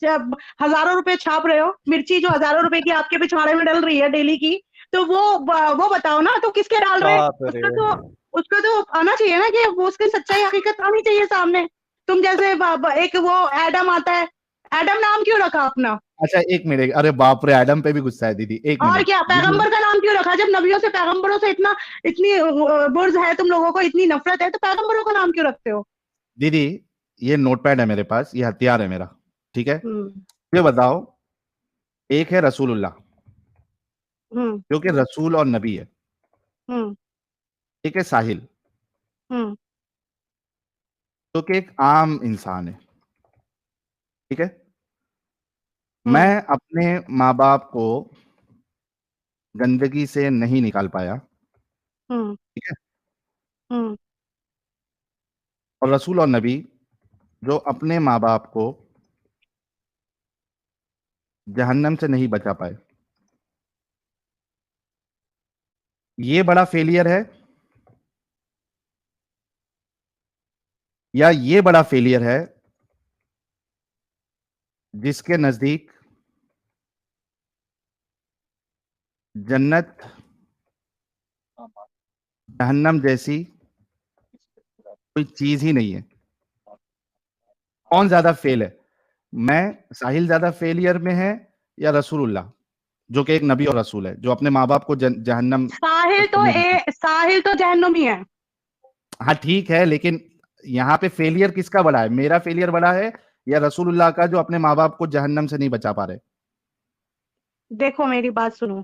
हजारों रुपए छाप रहे हो। मिर्ची जो हजारों रुपए की आपके पिछवाड़े में डल रही है डेली की, तो वो बताओ ना, तो किसके डाल रहे हैं? बाप रे। उसका तो आना चाहिए ना, कि वो उसकी सच्चाई हकीकत आनी चाहिए सामने। तुम जैसे एक वो एडम आता है, एडम नाम क्यों रखा अपना? अच्छा एक मिनट, अरे बाप रे, एडम पे भी गुस्सा है दीदी, एक और मिनट क्या, दीदी। पैगंबर का नाम क्यों रखा? जब नबियों से, पैगंबरों से इतनी बुर्ज है तुम लोगों को, इतनी नफरत है, तो पैगंबरों का नाम क्यों रखते हो? दीदी ये नोटपैड है मेरे पास, ये हथियार है मेरा, ठीक है? हम्म, ये बताओ, एक है रसूलुल्लाह हम्म, जो कि रसूल और नबी है, हम्म, एक है साहिल हम्म, जो कि एक आम इंसान है, ठीक है? हम्म, मैं अपने माँ बाप को गंदगी से नहीं निकाल पाया, हम्म, ठीक है? हम्म। और रसूल और नबी जो अपने माँ बाप को जहन्नम से नहीं बचा पाए, ये बड़ा फेलियर है या ये बड़ा फेलियर है जिसके नजदीक जन्नत जहन्नम जैसी कोई चीज ही नहीं है? कौन ज्यादा फेल है? मैं, साहिल ज्यादा फेलियर में है या रसूलुल्लाह जो कि एक नबी और रसूल है, जो अपने माँ बाप को जहन्नम से नहीं बचा? साहिल तो जहन्नुमी है। हाँ ठीक है, लेकिन यहाँ पे फेलियर किसका बड़ा है? मेरा फेलियर बड़ा है या रसूलुल्लाह का जो अपने माँ बाप को जहन्नम से नहीं बचा पा रहे? देखो मेरी बात सुनो,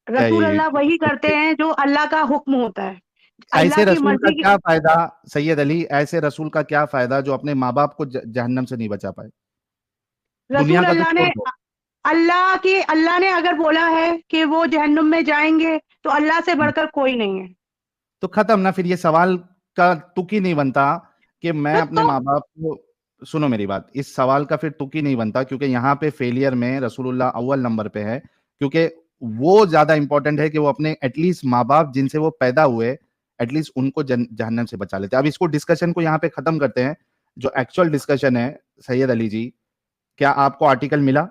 क्या रसूल ये अल्लाह वही करते हैं जो अल्लाह का हुक्म होता है। ऐसे अल्लाह की रसूल का मर्जी की। क्या फायदा सैयद अली, ऐसे रसूल का क्या फायदा जो अपने माँ बाप को जहन्नम से नहीं बचा पाए? दुनिया रसूल का तो अल्लाह ने छोड़ दो। अल्लाह ने अगर बोला है कि वो जहन्नुम में जाएंगे तो अल्लाह से बढ़कर कोई नहीं है। तो खत्म ना, फिर ये सवाल का तुक ही नहीं बनता कि मैं अपने तो माँ बाप को, सुनो मेरी बात, इस सवाल का फिर तुक ही नहीं बनता, क्योंकि यहाँ पे फेलियर में रसूलुल्लाह अव्वल नंबर पे है, क्योंकि वो ज्यादा इंपॉर्टेंट है कि वो अपने एटलीस्ट माँ बाप जिनसे वो पैदा हुए, एटलीस्ट उनको जहन्नम से बचा लेते। अब इसको डिस्कशन को यहाँ पे खत्म करते हैं। जो एक्चुअल डिस्कशन है सैयद अली जी, क्या आपको आर्टिकल मिला?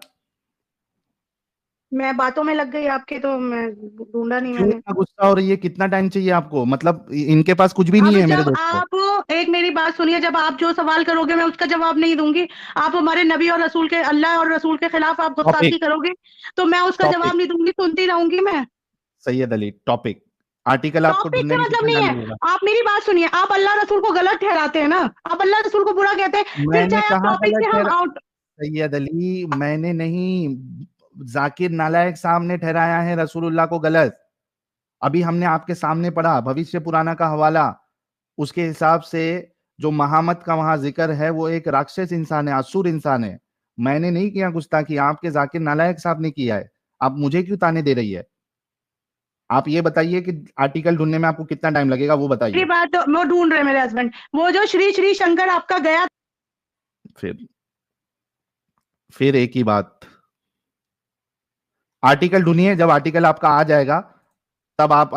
मैं बातों में लग गई आपके, तो मैं ढूंढा नहीं क्यों मैंने। इतना गुस्सा हो रही है? कितना टाइम चाहिए आपको? मतलब इनके पास कुछ भी नहीं अब है मेरे जब दोस्तों। आप एक मेरी बात सुनिए, जब आप जो सवाल करोगे मैं उसका जवाब नहीं दूंगी, आप हमारे नबी और रसूल के, अल्लाह और रसूल के खिलाफ आप गुस्ताखी टॉपिक, करोगे, तो मैं उसका टॉपिक जवाब नहीं दूंगी, सुनती रहूंगी मैं। सैयद अली, टॉपिक, आर्टिकल आपको टॉपिक ढूंढने से में मतलब कितना नहीं टाइम है। लगेगा? आप मेरी बात सुनिए, आप अल्लाह रसूल को गलत ठहराते हैं ना, आप अल्लाह रसूल को बुरा कहते हैं, फिर मैंने चाहे आप कहा टॉपिक गलत से हम ठहरा? आउट। सैयद अली, मैंने नहीं, जाकिर नालायक साहब ने ठहराया है रसूलुल्लाह को गलत। अभी हमने आपके सामने पढ़ा भविष्य पुराना का हवाला, उसके हिसाब से जो महामत का वहां जिक्र है वो एक राक्षस इंसान है, असुर इंसान है। मैंने नहीं किया गुस्ताखी, आपके जाकिर नालायक साहब ने किया है। आप मुझे क्यों ताने दे रही है? आप ये बताइए कि आर्टिकल ढूंढने में आपको कितना टाइम लगेगा, वो मेरी बताइए। बात वो ढूंढ रहे मेरे हस्बैंड, वो जो श्री श्री शंकर आपका गया। फिर एक ही बात, आर्टिकल ढूंढिए, जब आर्टिकल आपका आ जाएगा तब आप